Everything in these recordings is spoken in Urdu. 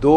2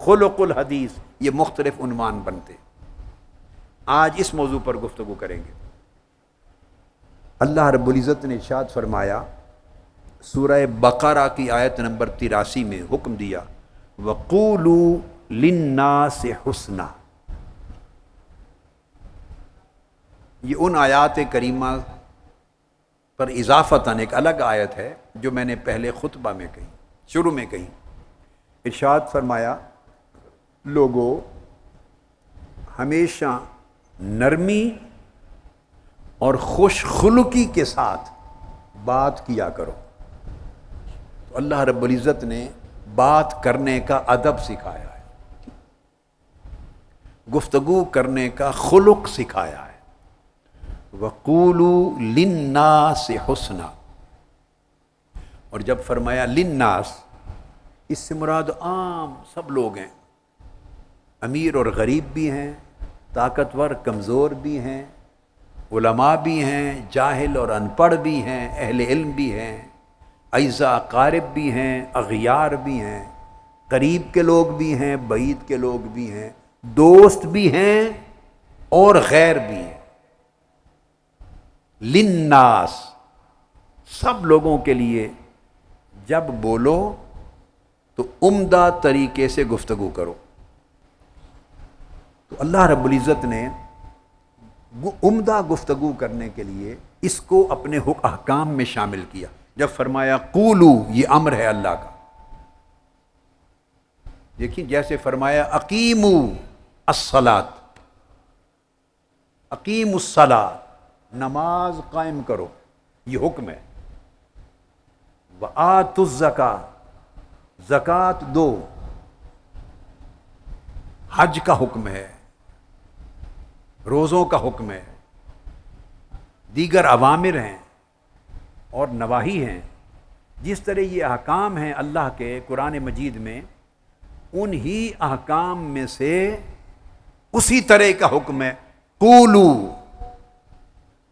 خلق الحدیث، یہ مختلف عنوان بنتے۔ آج اس موضوع پر گفتگو کریں گے۔ اللہ رب العزت نے ارشاد فرمایا سورہ بقرہ کی آیت نمبر 83 میں حکم دیا وَقُولُوا لِلنَّاسِ حُسْنًا۔ یہ ان آیات کریمہ پر اضافتاً ایک الگ آیت ہے جو میں نے پہلے خطبہ میں کہی، شروع میں کہی۔ ارشاد فرمایا لوگو ہمیشہ نرمی اور خوش خلقی کے ساتھ بات کیا کرو۔ تو اللہ رب العزت نے بات کرنے کا ادب سکھایا ہے، گفتگو کرنے کا خلق سکھایا ہے۔ وَقُولُوا لِلنَّاسِ حُسْنًا، اور جب فرمایا للناس، اس سے مراد عام سب لوگ ہیں، امیر اور غریب بھی ہیں، طاقتور کمزور بھی ہیں، علماء بھی ہیں، جاہل اور ان پڑھ بھی ہیں، اہل علم بھی ہیں، اعزا اقارب بھی ہیں، اغیار بھی ہیں، قریب کے لوگ بھی ہیں، بعید کے لوگ بھی ہیں، دوست بھی ہیں اور غیر بھی ہیں۔ للناس، سب لوگوں کے لیے جب بولو تو عمدہ طریقے سے گفتگو کرو۔ تو اللہ رب العزت نے عمدہ گفتگو کرنے کے لیے اس کو اپنے احکام میں شامل کیا۔ جب فرمایا قولو، یہ امر ہے اللہ کا۔ دیکھیں جیسے فرمایا اقیمو الصلاۃ، اقیموا الصلاۃ، نماز قائم کرو، یہ حکم ہے۔ وآتوا الزکاۃ، زکوٰۃ دو، حج کا حکم ہے، روزوں کا حکم ہے، دیگر اوامر ہیں اور نواہی ہیں۔ جس طرح یہ احکام ہیں اللہ کے قرآن مجید میں، انہی احکام میں سے اسی طرح کا حکم ہے قولوا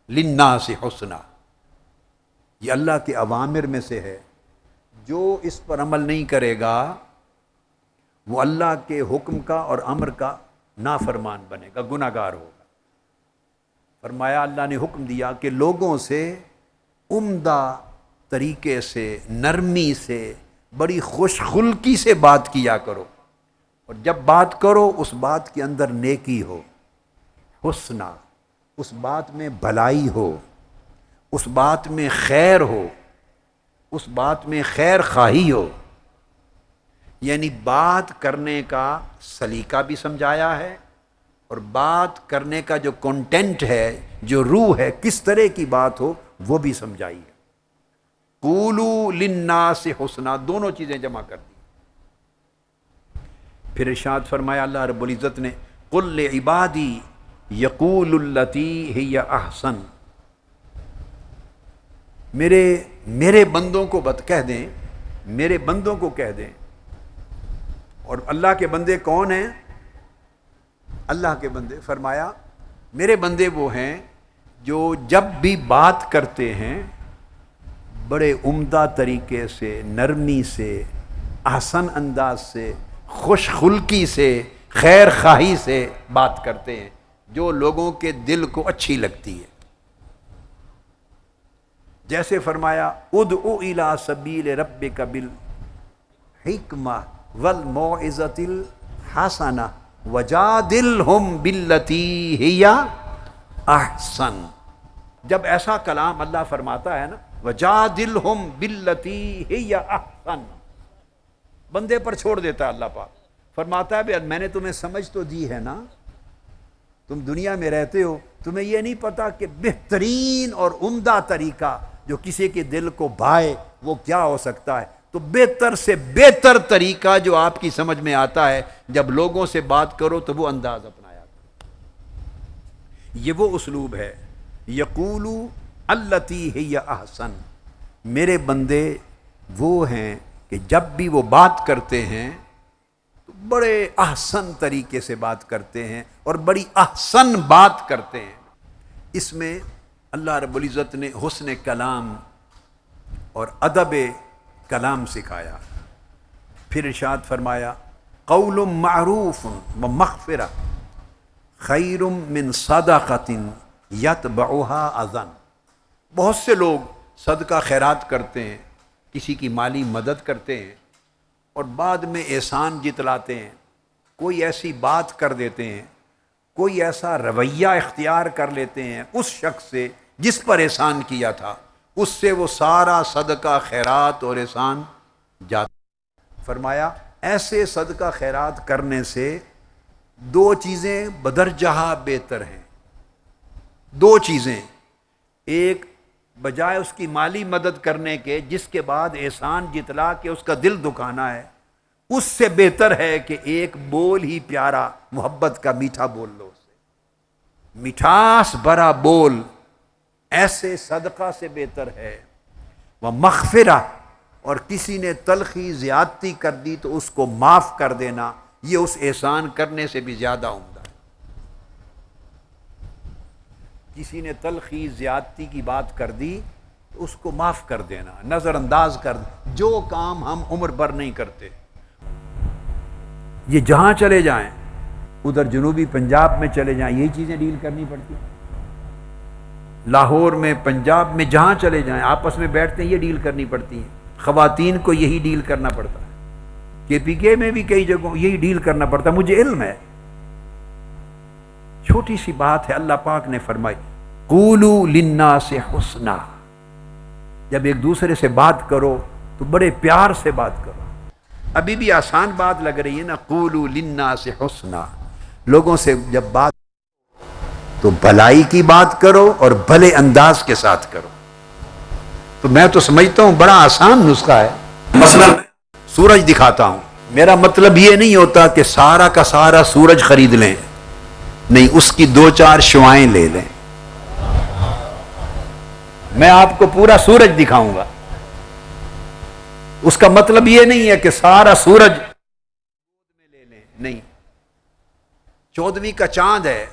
للناس حسنا۔ یہ اللہ کے اوامر میں سے ہے، جو اس پر عمل نہیں کرے گا وہ اللہ کے حکم کا اور امر کا نافرمان بنے گا، گناہ گار ہوگا۔ فرمایا اللہ نے حکم دیا کہ لوگوں سے عمدہ طریقے سے، نرمی سے، بڑی خوش خلقی سے بات کیا کرو، اور جب بات کرو اس بات کے اندر نیکی ہو، حسنہ، اس بات میں بھلائی ہو، اس بات میں خیر ہو، اس بات میں خیر خواہی ہو۔ یعنی بات کرنے کا سلیقہ بھی سمجھایا ہے، اور بات کرنے کا جو کنٹینٹ ہے، جو روح ہے، کس طرح کی بات ہو، وہ بھی سمجھائی ہے۔ قولوا للناس حسنا، دونوں چیزیں جمع کر دی۔ پھر ارشاد فرمایا اللہ رب العزت نے قل لعبادی یقولوا التی ہی احسن، میرے بندوں کو کہہ دیں، میرے بندوں کو کہہ دیں۔ اور اللہ کے بندے کون ہیں؟ اللہ کے بندے، فرمایا میرے بندے وہ ہیں جو جب بھی بات کرتے ہیں بڑے عمدہ طریقے سے، نرمی سے، احسن انداز سے، خوش خلقی سے، خیر خواہی سے بات کرتے ہیں، جو لوگوں کے دل کو اچھی لگتی ہے۔ جیسے فرمایا ادعو الی سبیل ربک بالحکمہ والموعظۃ الحسنہ وجادلہم باللتی ہی احسن۔ جب ایسا کلام اللہ فرماتا ہے نا، وجادلہم باللتی ہی احسن، بندے پر چھوڑ دیتا ہے اللہ پاک، فرماتا ہے بھی میں نے تمہیں سمجھ تو دی ہے نا، تم دنیا میں رہتے ہو، تمہیں یہ نہیں پتا کہ بہترین اور عمدہ طریقہ جو کسی کے دل کو بھائے وہ کیا ہو سکتا ہے؟ تو بہتر سے بہتر طریقہ جو آپ کی سمجھ میں آتا ہے، جب لوگوں سے بات کرو تو وہ انداز اپنایا کرو۔ یہ وہ اسلوب ہے، یقولو التی ہی احسن۔ میرے بندے وہ ہیں کہ جب بھی وہ بات کرتے ہیں تو بڑے احسن طریقے سے بات کرتے ہیں اور بڑی احسن بات کرتے ہیں۔ اس میں اللہ رب العزت نے حسن کلام اور ادب کلام سکھایا۔ پھر ارشاد فرمایا قول معروف و مغفرہ خیر من صدقۃ یتبعها اذى۔ بہت سے لوگ صدقہ خیرات کرتے ہیں، کسی کی مالی مدد کرتے ہیں اور بعد میں احسان جتلاتے ہیں، کوئی ایسی بات کر دیتے ہیں، کوئی ایسا رویہ اختیار کر لیتے ہیں اس شخص سے جس پر احسان کیا تھا، اس سے وہ سارا صدقہ خیرات اور احسان جاتا۔ فرمایا ایسے صدقہ خیرات کرنے سے دو چیزیں بدرجہ بہتر ہیں۔ دو چیزیں، ایک بجائے اس کی مالی مدد کرنے کے جس کے بعد احسان جتلا کے اس کا دل دکھانا ہے، اس سے بہتر ہے کہ ایک بول ہی پیارا محبت کا میٹھا بول لو اسے، مٹھاس بھرا بول، ایسے صدقہ سے بہتر ہے۔ وہ مغفرہ، اور کسی نے تلخی زیادتی کر دی تو اس کو معاف کر دینا، یہ اس احسان کرنے سے بھی زیادہ عمدہ ہے۔ کسی نے تلخی زیادتی کی بات کر دی تو اس کو معاف کر دینا، نظر انداز کر دینا، جو کام ہم عمر بھر نہیں کرتے۔ یہ جہاں چلے جائیں، ادھر جنوبی پنجاب میں چلے جائیں، یہی چیزیں ڈیل کرنی پڑتی ہیں۔ لاہور میں، پنجاب میں، جہاں چلے جائیں آپس میں بیٹھتے ہیں، یہ ڈیل کرنی پڑتی ہیں۔ خواتین کو یہی ڈیل کرنا پڑتا ہے۔ KPK میں بھی کئی جگہوں یہی ڈیل کرنا پڑتا ہے، مجھے علم ہے۔ چھوٹی سی بات ہے، اللہ پاک نے فرمائی قولوا للناس حسنا، جب ایک دوسرے سے بات کرو تو بڑے پیار سے بات کرو۔ ابھی بھی آسان بات لگ رہی ہے نا، قولوا للناس حسنا، لوگوں سے جب بات تو بھلائی کی بات کرو اور بھلے انداز کے ساتھ کرو۔ تو میں تو سمجھتا ہوں بڑا آسان نسخہ ہے۔ مثلا سورج دکھاتا ہوں، میرا مطلب یہ نہیں ہوتا کہ سارا کا سارا سورج خرید لیں، نہیں، اس کی دو چار شعائیں لے لیں۔ میں آپ کو پورا سورج دکھاؤں گا، اس کا مطلب یہ نہیں ہے کہ سارا سورج میں لے لیں، نہیں۔ 14ویں کا چاند ہے،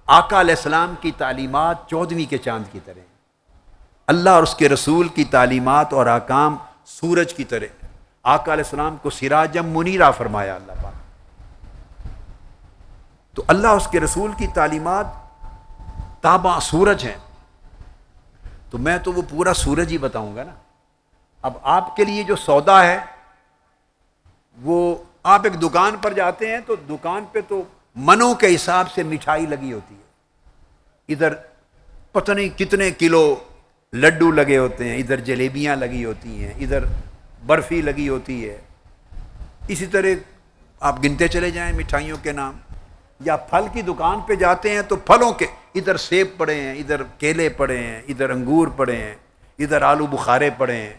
آقا علیہ السلام کی تعلیمات 14ویں کے چاند کی طرح، اللہ اور اس کے رسول کی تعلیمات اور احکام سورج کی طرح۔ آقا علیہ السلام کو سراجم منیرہ فرمایا اللہ پاک۔ تو اللہ اس کے رسول کی تعلیمات تابع سورج ہیں، تو میں تو وہ پورا سورج ہی بتاؤں گا نا۔ اب آپ کے لیے جو سودا ہے، وہ آپ ایک دکان پر جاتے ہیں تو دکان پہ تو منوں کے حساب سے مٹھائی لگی ہوتی ہے، ادھر پتہ نہیں کتنے کلو لڈو لگے ہوتے ہیں، ادھر جلیبیاں لگی ہوتی ہیں، ادھر برفی لگی ہوتی ہے۔ اسی طرح آپ گنتے چلے جائیں مٹھائیوں کے نام۔ یا پھل کی دکان پہ جاتے ہیں تو پھلوں کے ادھر سیب پڑے ہیں، ادھر کیلے پڑے ہیں، ادھر انگور پڑے ہیں، ادھر آلو بخارے پڑے ہیں،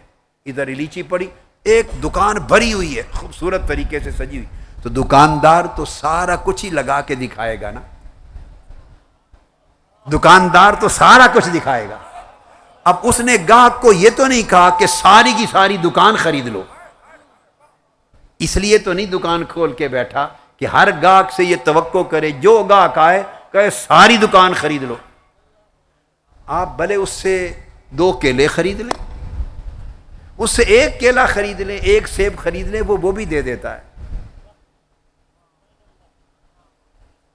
ادھر لیچی پڑی، ایک دکان بھری ہوئی ہے خوبصورت طریقے سے سجی ہوئی۔ تو دکاندار تو سارا کچھ ہی لگا کے دکھائے گا نا، دکاندار تو سارا کچھ دکھائے گا۔ اب اس نے گاہک کو یہ تو نہیں کہا کہ ساری کی ساری دکان خرید لو، اس لیے تو نہیں دکان کھول کے بیٹھا کہ ہر گاہک سے یہ توقع کرے جو گاہک آئے کہے ساری دکان خرید لو۔ آپ بھلے اس سے 2 کیلے خرید لیں، اس سے 1 کیلا خرید لیں، 1 سیب خرید لیں، وہ بھی دے دیتا ہے۔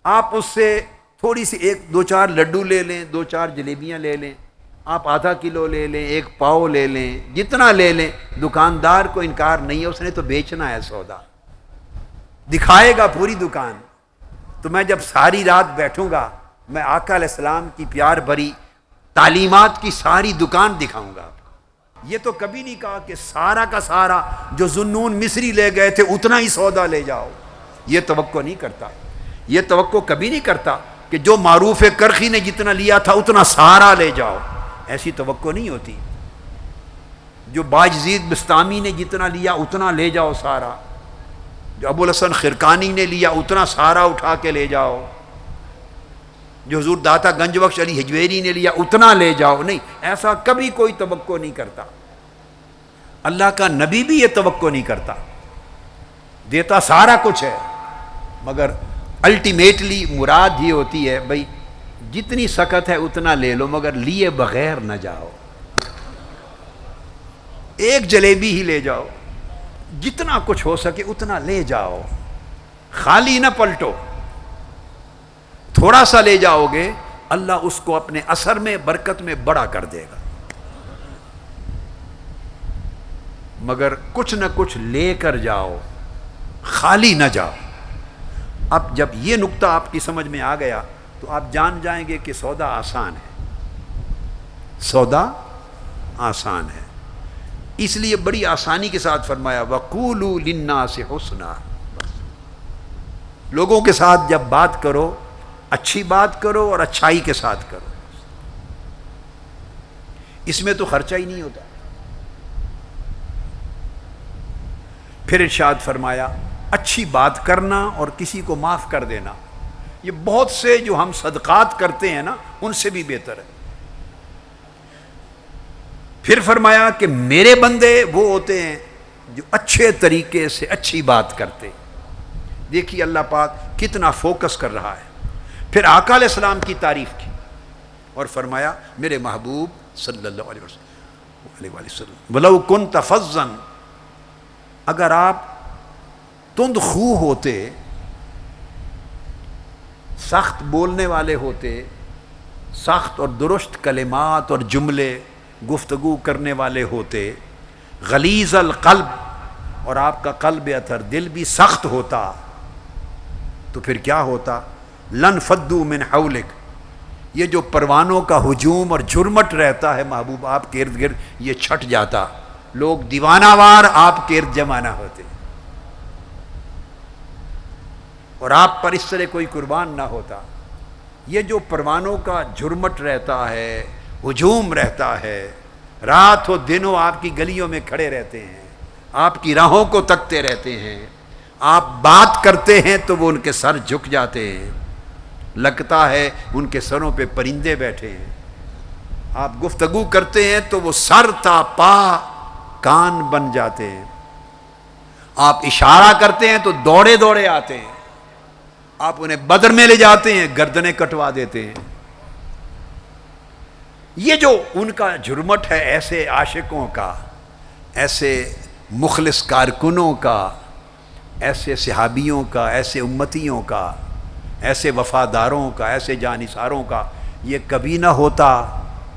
آپ اس سے تھوڑی سی 1-2-4 لڈو لے لیں، 2-4 جلیبیاں لے لیں، آپ آدھا کلو لے لیں، 1 پاؤ لے لیں، جتنا لے لیں، دکاندار کو انکار نہیں ہے، اس نے تو بیچنا ہے سودا، دکھائے گا پوری دکان۔ تو میں جب ساری رات بیٹھوں گا، میں آقا علیہ السلام کی پیار بھری تعلیمات کی ساری دکان دکھاؤں گا آپ کو۔ یہ تو کبھی نہیں کہا کہ سارا کا سارا جو ذوالنون مصری لے گئے تھے اتنا ہی سودا لے جاؤ، یہ توقع نہیں کرتا۔ یہ توقع کبھی نہیں کرتا کہ جو معروف کرخی نے جتنا لیا تھا اتنا سارا لے جاؤ، ایسی توقع نہیں ہوتی۔ جو باجزید بستامی نے جتنا لیا اتنا لے جاؤ سارا، جو ابو الحسن خرقانی نے لیا اتنا سارا اٹھا کے لے جاؤ، جو حضور داتا گنج بخش علی حجویری نے لیا اتنا لے جاؤ، نہیں، ایسا کبھی کوئی توقع نہیں کرتا۔ اللہ کا نبی بھی یہ توقع نہیں کرتا، دیتا سارا کچھ ہے، مگر الٹیمیٹلی مراد یہ ہوتی ہے بھائی جتنی سخت ہے اتنا لے لو، مگر لیے بغیر نہ جاؤ، 1 جلیبی ہی لے جاؤ، جتنا کچھ ہو سکے اتنا لے جاؤ، خالی نہ پلٹو، تھوڑا سا لے جاؤ گے اللہ اس کو اپنے اثر میں برکت میں بڑا کر دے گا، مگر کچھ نہ کچھ لے کر جاؤ، خالی نہ جاؤ۔ اب جب یہ نقطہ آپ کی سمجھ میں آ گیا تو آپ جان جائیں گے کہ سودا آسان ہے، سودا آسان ہے۔ اس لیے بڑی آسانی کے ساتھ فرمایا وَقُولُوا لِلنَّاسِ حُسْنًا، لوگوں کے ساتھ جب بات کرو اچھی بات کرو اور اچھائی کے ساتھ کرو، اس میں تو خرچہ ہی نہیں ہوتا۔ پھر ارشاد فرمایا اچھی بات کرنا اور کسی کو معاف کر دینا، یہ بہت سے جو ہم صدقات کرتے ہیں نا ان سے بھی بہتر ہے۔ پھر فرمایا کہ میرے بندے وہ ہوتے ہیں جو اچھے طریقے سے اچھی بات کرتے۔ دیکھیے اللہ پاک کتنا فوکس کر رہا ہے۔ پھر آقا علیہ السلام کی تعریف کی اور فرمایا میرے محبوب صلی اللہ علیہ وسلم وَلَوْ كُنْتَ فَظًّا، اگر آپ تند خو ہوتے، سخت بولنے والے ہوتے، سخت اور درست کلمات اور جملے گفتگو کرنے والے ہوتے، غلیظ القلب، اور آپ کا قلب اطہر دل بھی سخت ہوتا، تو پھر کیا ہوتا؟ لن فدو من حولک، یہ جو پروانوں کا ہجوم اور جھرمٹ رہتا ہے محبوب آپ کے ارد گرد یہ چھٹ جاتا، لوگ دیوانہ وار آپ کے ارد جمع نہ ہوتے، اور آپ پر اس طرح کوئی قربان نہ ہوتا۔ یہ جو پروانوں کا جھرمٹ رہتا ہے، ہجوم رہتا ہے، رات و دن آپ کی گلیوں میں کھڑے رہتے ہیں، آپ کی راہوں کو تکتے رہتے ہیں، آپ بات کرتے ہیں تو وہ ان کے سر جھک جاتے ہیں، لگتا ہے ان کے سروں پہ پرندے بیٹھے ہیں، آپ گفتگو کرتے ہیں تو وہ سر تا پا کان بن جاتے ہیں، آپ اشارہ کرتے ہیں تو دوڑے دوڑے آتے ہیں، آپ انہیں بدر میں لے جاتے ہیں گردنیں کٹوا دیتے ہیں۔ یہ جو ان کا جرمٹ ہے ایسے عاشقوں کا، ایسے مخلص کارکنوں کا، ایسے صحابیوں کا، ایسے امتیوں کا، ایسے وفاداروں کا، ایسے جانثاروں کا، یہ کبھی نہ ہوتا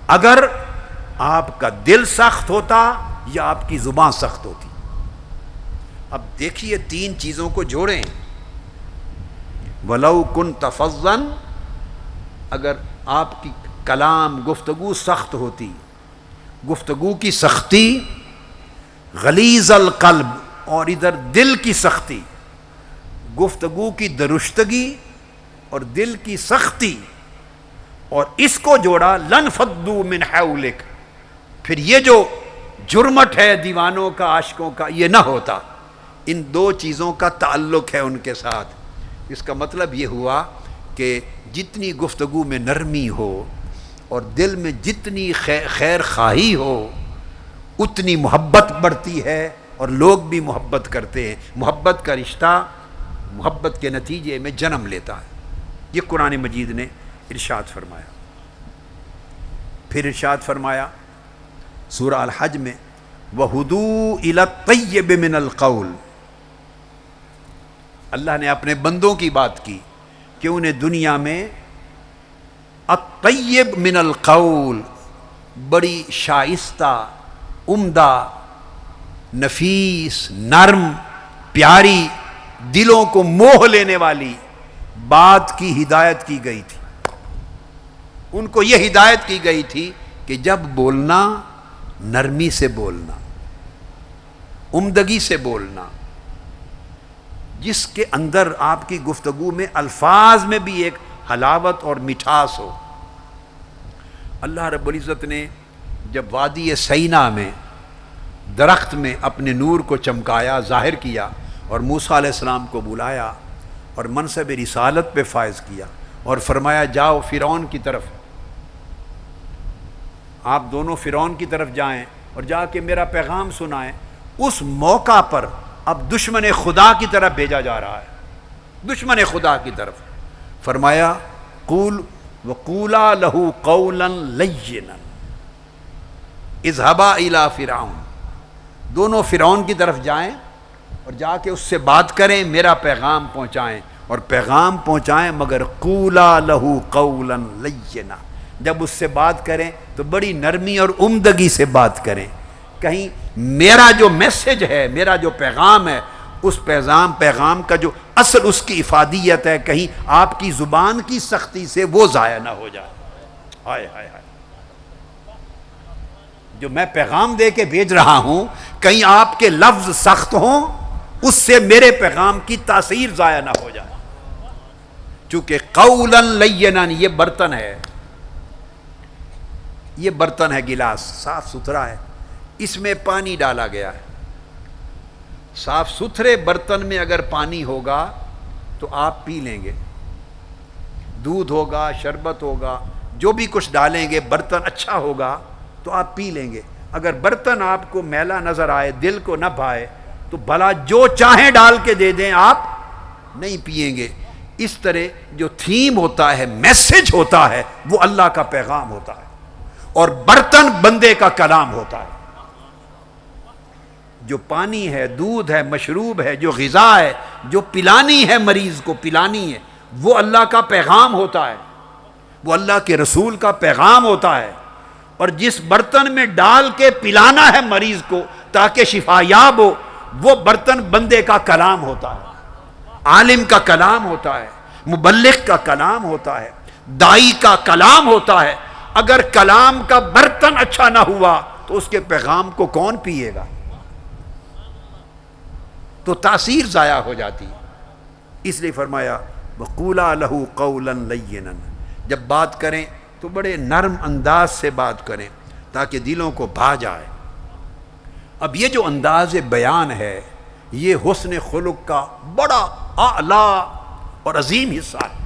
اگر آپ کا دل سخت ہوتا یا آپ کی زبان سخت ہوتی۔ اب دیکھیے تین چیزوں کو جوڑیں، وَلَوْ كُنْتَ فَظًّا، اگر آپ کی کلام گفتگو سخت ہوتی، گفتگو کی سختی، غلیظ القلب، اور ادھر دل کی سختی، گفتگو کی درستگی اور دل کی سختی، اور اس کو جوڑا لن فدو من حولک، پھر یہ جو جرمٹ ہے دیوانوں کا، عاشقوں کا، یہ نہ ہوتا۔ ان دو چیزوں کا تعلق ہے ان کے ساتھ۔ اس کا مطلب یہ ہوا کہ جتنی گفتگو میں نرمی ہو اور دل میں جتنی خیر خواہی ہو اتنی محبت بڑھتی ہے اور لوگ بھی محبت کرتے ہیں، محبت کا رشتہ محبت کے نتیجے میں جنم لیتا ہے۔ یہ قرآن مجید نے ارشاد فرمایا۔ پھر ارشاد فرمایا سورہ الحج میں وَهُدُوا إِلَى الطَّيِّبِ مِنَ الْقَوْلِ، اللہ نے اپنے بندوں کی بات کی کہ انہیں دنیا میں الطیب من القول، بڑی شائستہ، عمدہ، نفیس، نرم، پیاری، دلوں کو موہ لینے والی بات کی ہدایت کی گئی تھی۔ ان کو یہ ہدایت کی گئی تھی کہ جب بولنا نرمی سے بولنا، عمدگی سے بولنا، جس کے اندر آپ کی گفتگو میں الفاظ میں بھی ایک حلاوت اور مٹھاس ہو۔ اللہ رب العزت نے جب وادی سینا میں درخت میں اپنے نور کو چمکایا، ظاہر کیا، اور موسیٰ علیہ السلام کو بلایا اور منصب رسالت پہ فائز کیا اور فرمایا جاؤ فرعون کی طرف، آپ دونوں فرعون کی طرف جائیں اور جا کے میرا پیغام سنائیں، اس موقع پر اب دشمن خدا کی طرف بھیجا جا رہا ہے، دشمن خدا کی طرف۔ فرمایا قول وقولا لہو قولا لینا اذهبا الی فرعون، دونوں فرعون کی طرف جائیں اور جا کے اس سے بات کریں، میرا پیغام پہنچائیں، اور پیغام پہنچائیں مگر قولا لہو قولا لینا، جب اس سے بات کریں تو بڑی نرمی اور عمدگی سے بات کریں. کہیں میرا جو میسج ہے، میرا جو پیغام ہے، اس پیغام کا جو اصل اس کی افادیت ہے، کہیں آپ کی زبان کی سختی سے وہ ضائع نہ ہو جائے. ہائے ہائے ہائے، جو میں پیغام دے کے بھیج رہا ہوں، کہیں آپ کے لفظ سخت ہوں، اس سے میرے پیغام کی تاثیر ضائع نہ ہو جائے. چونکہ قولا لینا، یہ برتن ہے، یہ برتن ہے، گلاس صاف ستھرا ہے، اس میں پانی ڈالا گیا ہے. صاف ستھرے برتن میں اگر پانی ہوگا تو آپ پی لیں گے، دودھ ہوگا، شربت ہوگا، جو بھی کچھ ڈالیں گے، برتن اچھا ہوگا تو آپ پی لیں گے. اگر برتن آپ کو میلا نظر آئے، دل کو نہ بھائے، تو بھلا جو چاہیں ڈال کے دے دیں، آپ نہیں پیئیں گے. اس طرح جو تھیم ہوتا ہے، میسج ہوتا ہے، وہ اللہ کا پیغام ہوتا ہے، اور برتن بندے کا کلام ہوتا ہے. جو پانی ہے، دودھ ہے، مشروب ہے، جو غذا ہے، جو پلانی ہے، مریض کو پلانی ہے، وہ اللہ کا پیغام ہوتا ہے، وہ اللہ کے رسول کا پیغام ہوتا ہے. اور جس برتن میں ڈال کے پلانا ہے مریض کو تاکہ شفا یاب ہو، وہ برتن بندے کا کلام ہوتا ہے، عالم کا کلام ہوتا ہے، مبلغ کا کلام ہوتا ہے، دائی کا کلام ہوتا ہے. اگر کلام کا برتن اچھا نہ ہوا تو اس کے پیغام کو کون پیے گا؟ تو تاثیر ضائع ہو جاتی. اس لیے فرمایا وَقُولَا لَهُ قَوْلًا لَيِّنًا، جب بات کریں تو بڑے نرم انداز سے بات کریں تاکہ دلوں کو بھا جائے. اب یہ جو انداز بیان ہے، یہ حسن خلق کا بڑا اعلیٰ اور عظیم حصہ ہے.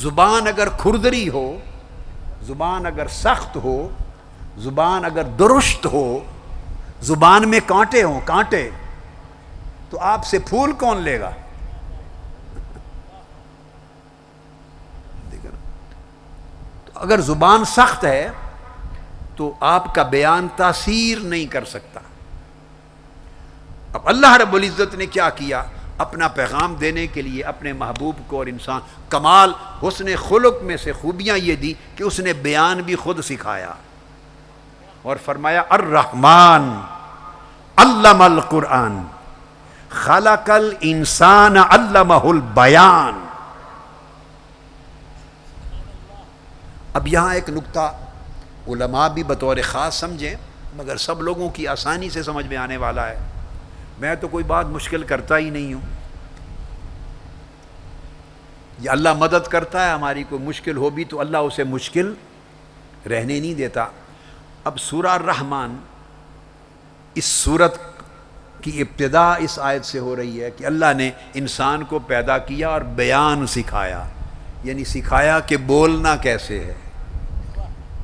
زبان اگر کھردری ہو، زبان اگر سخت ہو، زبان اگر درست ہو، زبان میں کانٹے ہوں، کانٹے، تو آپ سے پھول کون لے گا؟ تو اگر زبان سخت ہے تو آپ کا بیان تاثیر نہیں کر سکتا. اب اللہ رب العزت نے کیا کیا؟ اپنا پیغام دینے کے لیے اپنے محبوب کو، اور انسان کمال حسن خلق میں سے خوبیاں یہ دی کہ اس نے بیان بھی خود سکھایا، اور فرمایا الرحمن علم القرآن خلق الانسان علمہ البیان. اب یہاں ایک نکتہ علماء بھی بطور خاص سمجھیں، مگر سب لوگوں کی آسانی سے سمجھ میں آنے والا ہے. میں تو کوئی بات مشکل کرتا ہی نہیں ہوں. یہ اللہ مدد کرتا ہے ہماری، کوئی مشکل ہو بھی تو اللہ اسے مشکل رہنے نہیں دیتا. اب سورہ الرحمن، اس سورت کی ابتدا اس آیت سے ہو رہی ہے کہ اللہ نے انسان کو پیدا کیا اور بیان سکھایا، یعنی سکھایا کہ بولنا کیسے ہے،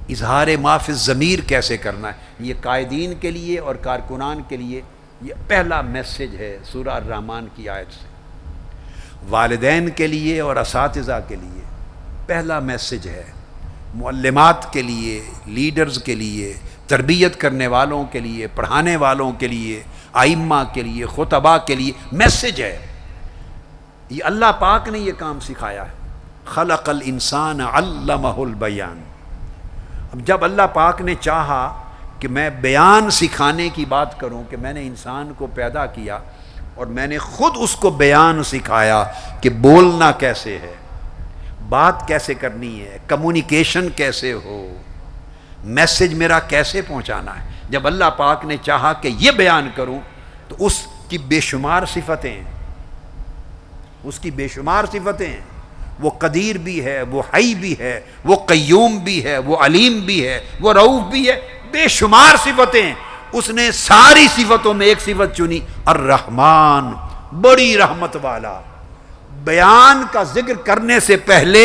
اظہار ما فی الضمیر کیسے کرنا ہے. یہ قائدین کے لیے اور کارکنان کے لیے یہ پہلا میسج ہے سورہ الرحمن کی آیت سے. والدین کے لیے اور اساتذہ کے لیے پہلا میسج ہے. معلمات کے لیے، لیڈرز کے لیے، تربیت کرنے والوں کے لیے، پڑھانے والوں کے لیے، ائمہ کے لیے، خطباء کے لیے میسج ہے. یہ اللہ پاک نے یہ کام سکھایا ہے. خلق الانسان علمہ البیان. اب جب اللہ پاک نے چاہا کہ میں بیان سکھانے کی بات کروں، کہ میں نے انسان کو پیدا کیا اور میں نے خود اس کو بیان سکھایا کہ بولنا کیسے ہے، بات کیسے کرنی ہے، کمیونیکیشن کیسے ہو، میسج میرا کیسے پہنچانا ہے. جب اللہ پاک نے چاہا کہ یہ بیان کروں تو اس کی بے شمار صفتیں ہیں، اس کی بے شمار صفتیں ہیں. وہ قدیر بھی ہے، وہ حی بھی ہے، وہ قیوم بھی ہے، وہ علیم بھی ہے، وہ رؤوف بھی ہے، بے شمار صفتیں. اس نے ساری صفتوں میں ایک صفت چنی، الرحمن، بڑی رحمت والا. بیان کا ذکر کرنے سے پہلے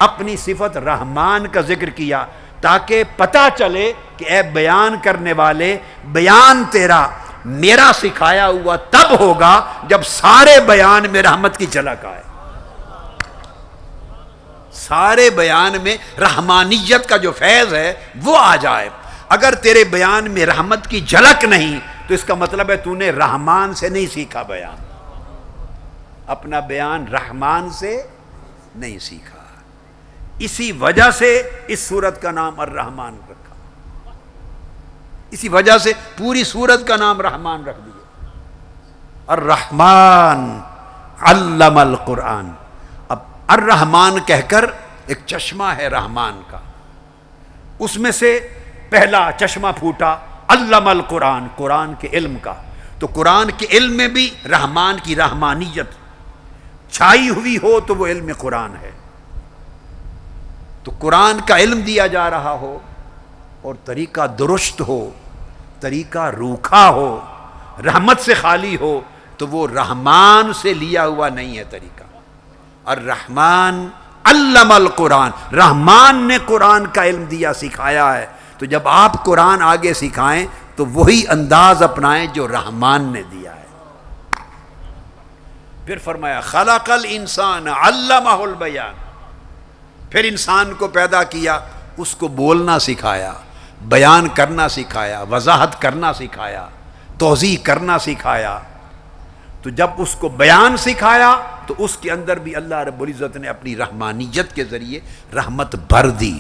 اپنی صفت رحمان کا ذکر کیا تاکہ پتہ چلے کہ اے بیان کرنے والے، بیان تیرا میرا سکھایا ہوا تب ہوگا جب سارے بیان میں رحمت کی جھلک آئے، سارے بیان میں رحمانیت کا جو فیض ہے وہ آ جائے. اگر تیرے بیان میں رحمت کی جھلک نہیں تو اس کا مطلب ہے تو نے رحمان سے نہیں سیکھا بیان، اپنا بیان رحمان سے نہیں سیکھا۔ اسی وجہ سے اس سورت کا نام الرحمن رکھا، اسی وجہ سے پوری سورت کا نام رحمان رکھ دیا۔ الرحمن علم القرآن۔ اب الرحمن کہہ کر ایک چشمہ ہے رحمان کا، اس میں سے پہلا چشمہ پھوٹا علم القرآن، قرآن کے علم کا۔ تو قرآن کے علم میں بھی رحمان کی رحمانیت چھائی ہوئی ہو تو وہ علم قرآن ہے۔ تو قرآن کا علم دیا جا رہا ہو اور طریقہ درست ہو، طریقہ روکھا ہو، رحمت سے خالی ہو، تو وہ رحمان سے لیا ہوا نہیں ہے طریقہ۔ الرحمن علم القرآن، رحمان نے قرآن کا علم دیا، سکھایا ہے۔ تو جب آپ قرآن آگے سکھائیں تو وہی انداز اپنائیں جو رحمان نے دیا ہے۔ پھر فرمایا خلق الانسان علمہ البیان، پھر انسان کو پیدا کیا، اس کو بولنا سکھایا، بیان کرنا سکھایا، وضاحت کرنا سکھایا، توضیح کرنا سکھایا۔ تو جب اس کو بیان سکھایا تو اس کے اندر بھی اللہ رب العزت نے اپنی رحمانیت کے ذریعے رحمت بھر دی۔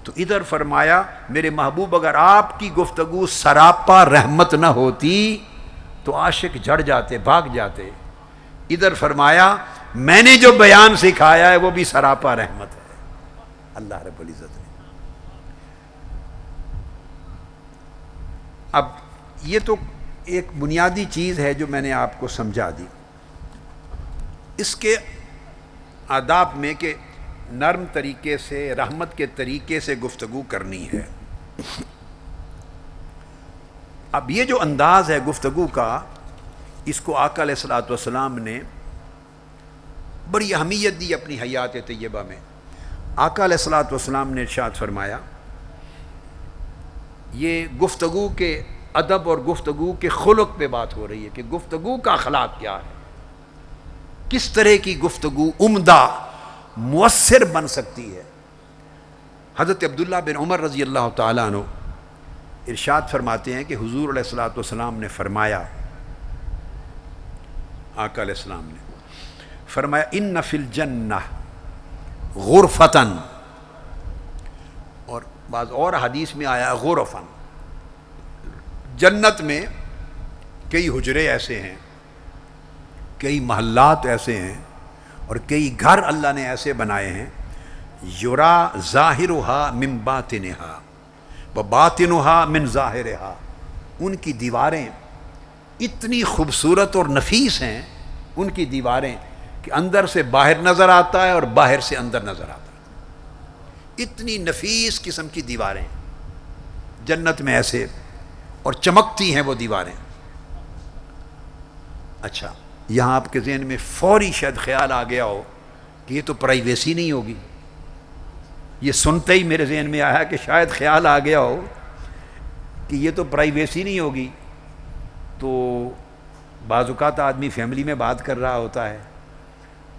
تو ادھر فرمایا میرے محبوب اگر آپ کی گفتگو سراپا رحمت نہ ہوتی تو عاشق جھڑ جاتے، بھاگ جاتے۔ ادھر فرمایا میں نے جو بیان سکھایا ہے وہ بھی سراپا رحمت ہے اللہ رب العزت نے۔ اب یہ تو ایک بنیادی چیز ہے جو میں نے آپ کو سمجھا دی۔ اس کے آداب میں کہ نرم طریقے سے، رحمت کے طریقے سے گفتگو کرنی ہے۔ اب یہ جو انداز ہے گفتگو کا، اس کو آقا علیہ الصلوۃ والسلام نے بڑی اہمیت دی اپنی حیات طیبہ میں۔ آقا علیہ الصلوۃ والسلام نے ارشاد فرمایا، یہ گفتگو کے ادب اور گفتگو کے خلق پہ بات ہو رہی ہے کہ گفتگو کا اخلاق کیا ہے، کس طرح کی گفتگو عمدہ مؤثر بن سکتی ہے۔ حضرت عبداللہ بن عمر رضی اللہ تعالیٰ عنہ ارشاد فرماتے ہیں کہ حضور علیہ الصلوۃ والسلام نے فرمایا، آقا علیہ السلام نے فرمایا ان فی الجنہ غرفتن، اور بعض اور حدیث میں آیا غرفن، جنت میں کئی حجرے ایسے ہیں، کئی محلات ایسے ہیں اور کئی گھر اللہ نے ایسے بنائے ہیں، یرا ظاہرها من باطنها وباطنها من ظاہرها، ان کی دیواریں اتنی خوبصورت اور نفیس ہیں، ان کی دیواریں کہ اندر سے باہر نظر آتا ہے اور باہر سے اندر نظر آتا ہے، اتنی نفیس قسم کی دیواریں جنت میں ایسے، اور چمکتی ہیں وہ دیواریں۔ اچھا، یہاں آپ کے ذہن میں فوری شاید خیال آ گیا ہو کہ یہ تو پرائیویسی نہیں ہوگی، یہ سنتے ہی میرے ذہن میں آیا کہ شاید خیال آ گیا ہو کہ یہ تو پرائیویسی نہیں ہوگی۔ تو بعض اوقات آدمی فیملی میں بات کر رہا ہوتا ہے،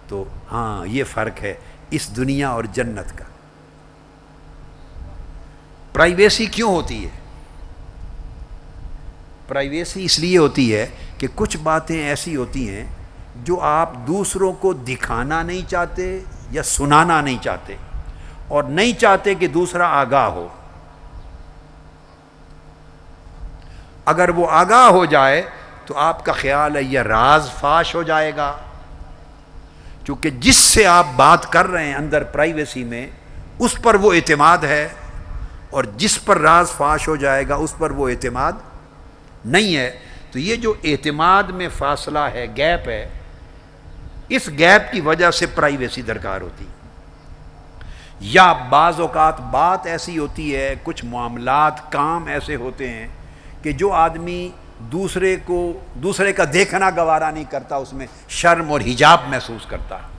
تو ہاں یہ فرق ہے اس دنیا اور جنت کا۔ پرائیویسی کیوں ہوتی ہے؟ پرائیویسی اس لیے ہوتی ہے کہ کچھ باتیں ایسی ہوتی ہیں جو آپ دوسروں کو دکھانا نہیں چاہتے یا سنانا نہیں چاہتے، اور نہیں چاہتے کہ دوسرا آگاہ ہو۔ اگر وہ آگاہ ہو جائے تو آپ کا خیال ہے یہ راز فاش ہو جائے گا، چونکہ جس سے آپ بات کر رہے ہیں اندر پرائیویسی میں اس پر وہ اعتماد ہے، اور جس پر راز فاش ہو جائے گا اس پر وہ اعتماد نہیں ہے۔ تو یہ جو اعتماد میں فاصلہ ہے، گیپ ہے، اس گیپ کی وجہ سے پرائیویسی درکار ہوتی ہے۔ یا بعض اوقات بات ایسی ہوتی ہے، کچھ معاملات، کام ایسے ہوتے ہیں کہ جو آدمی دوسرے کا دیکھنا گوارا نہیں کرتا، اس میں شرم اور حجاب محسوس کرتا ہے۔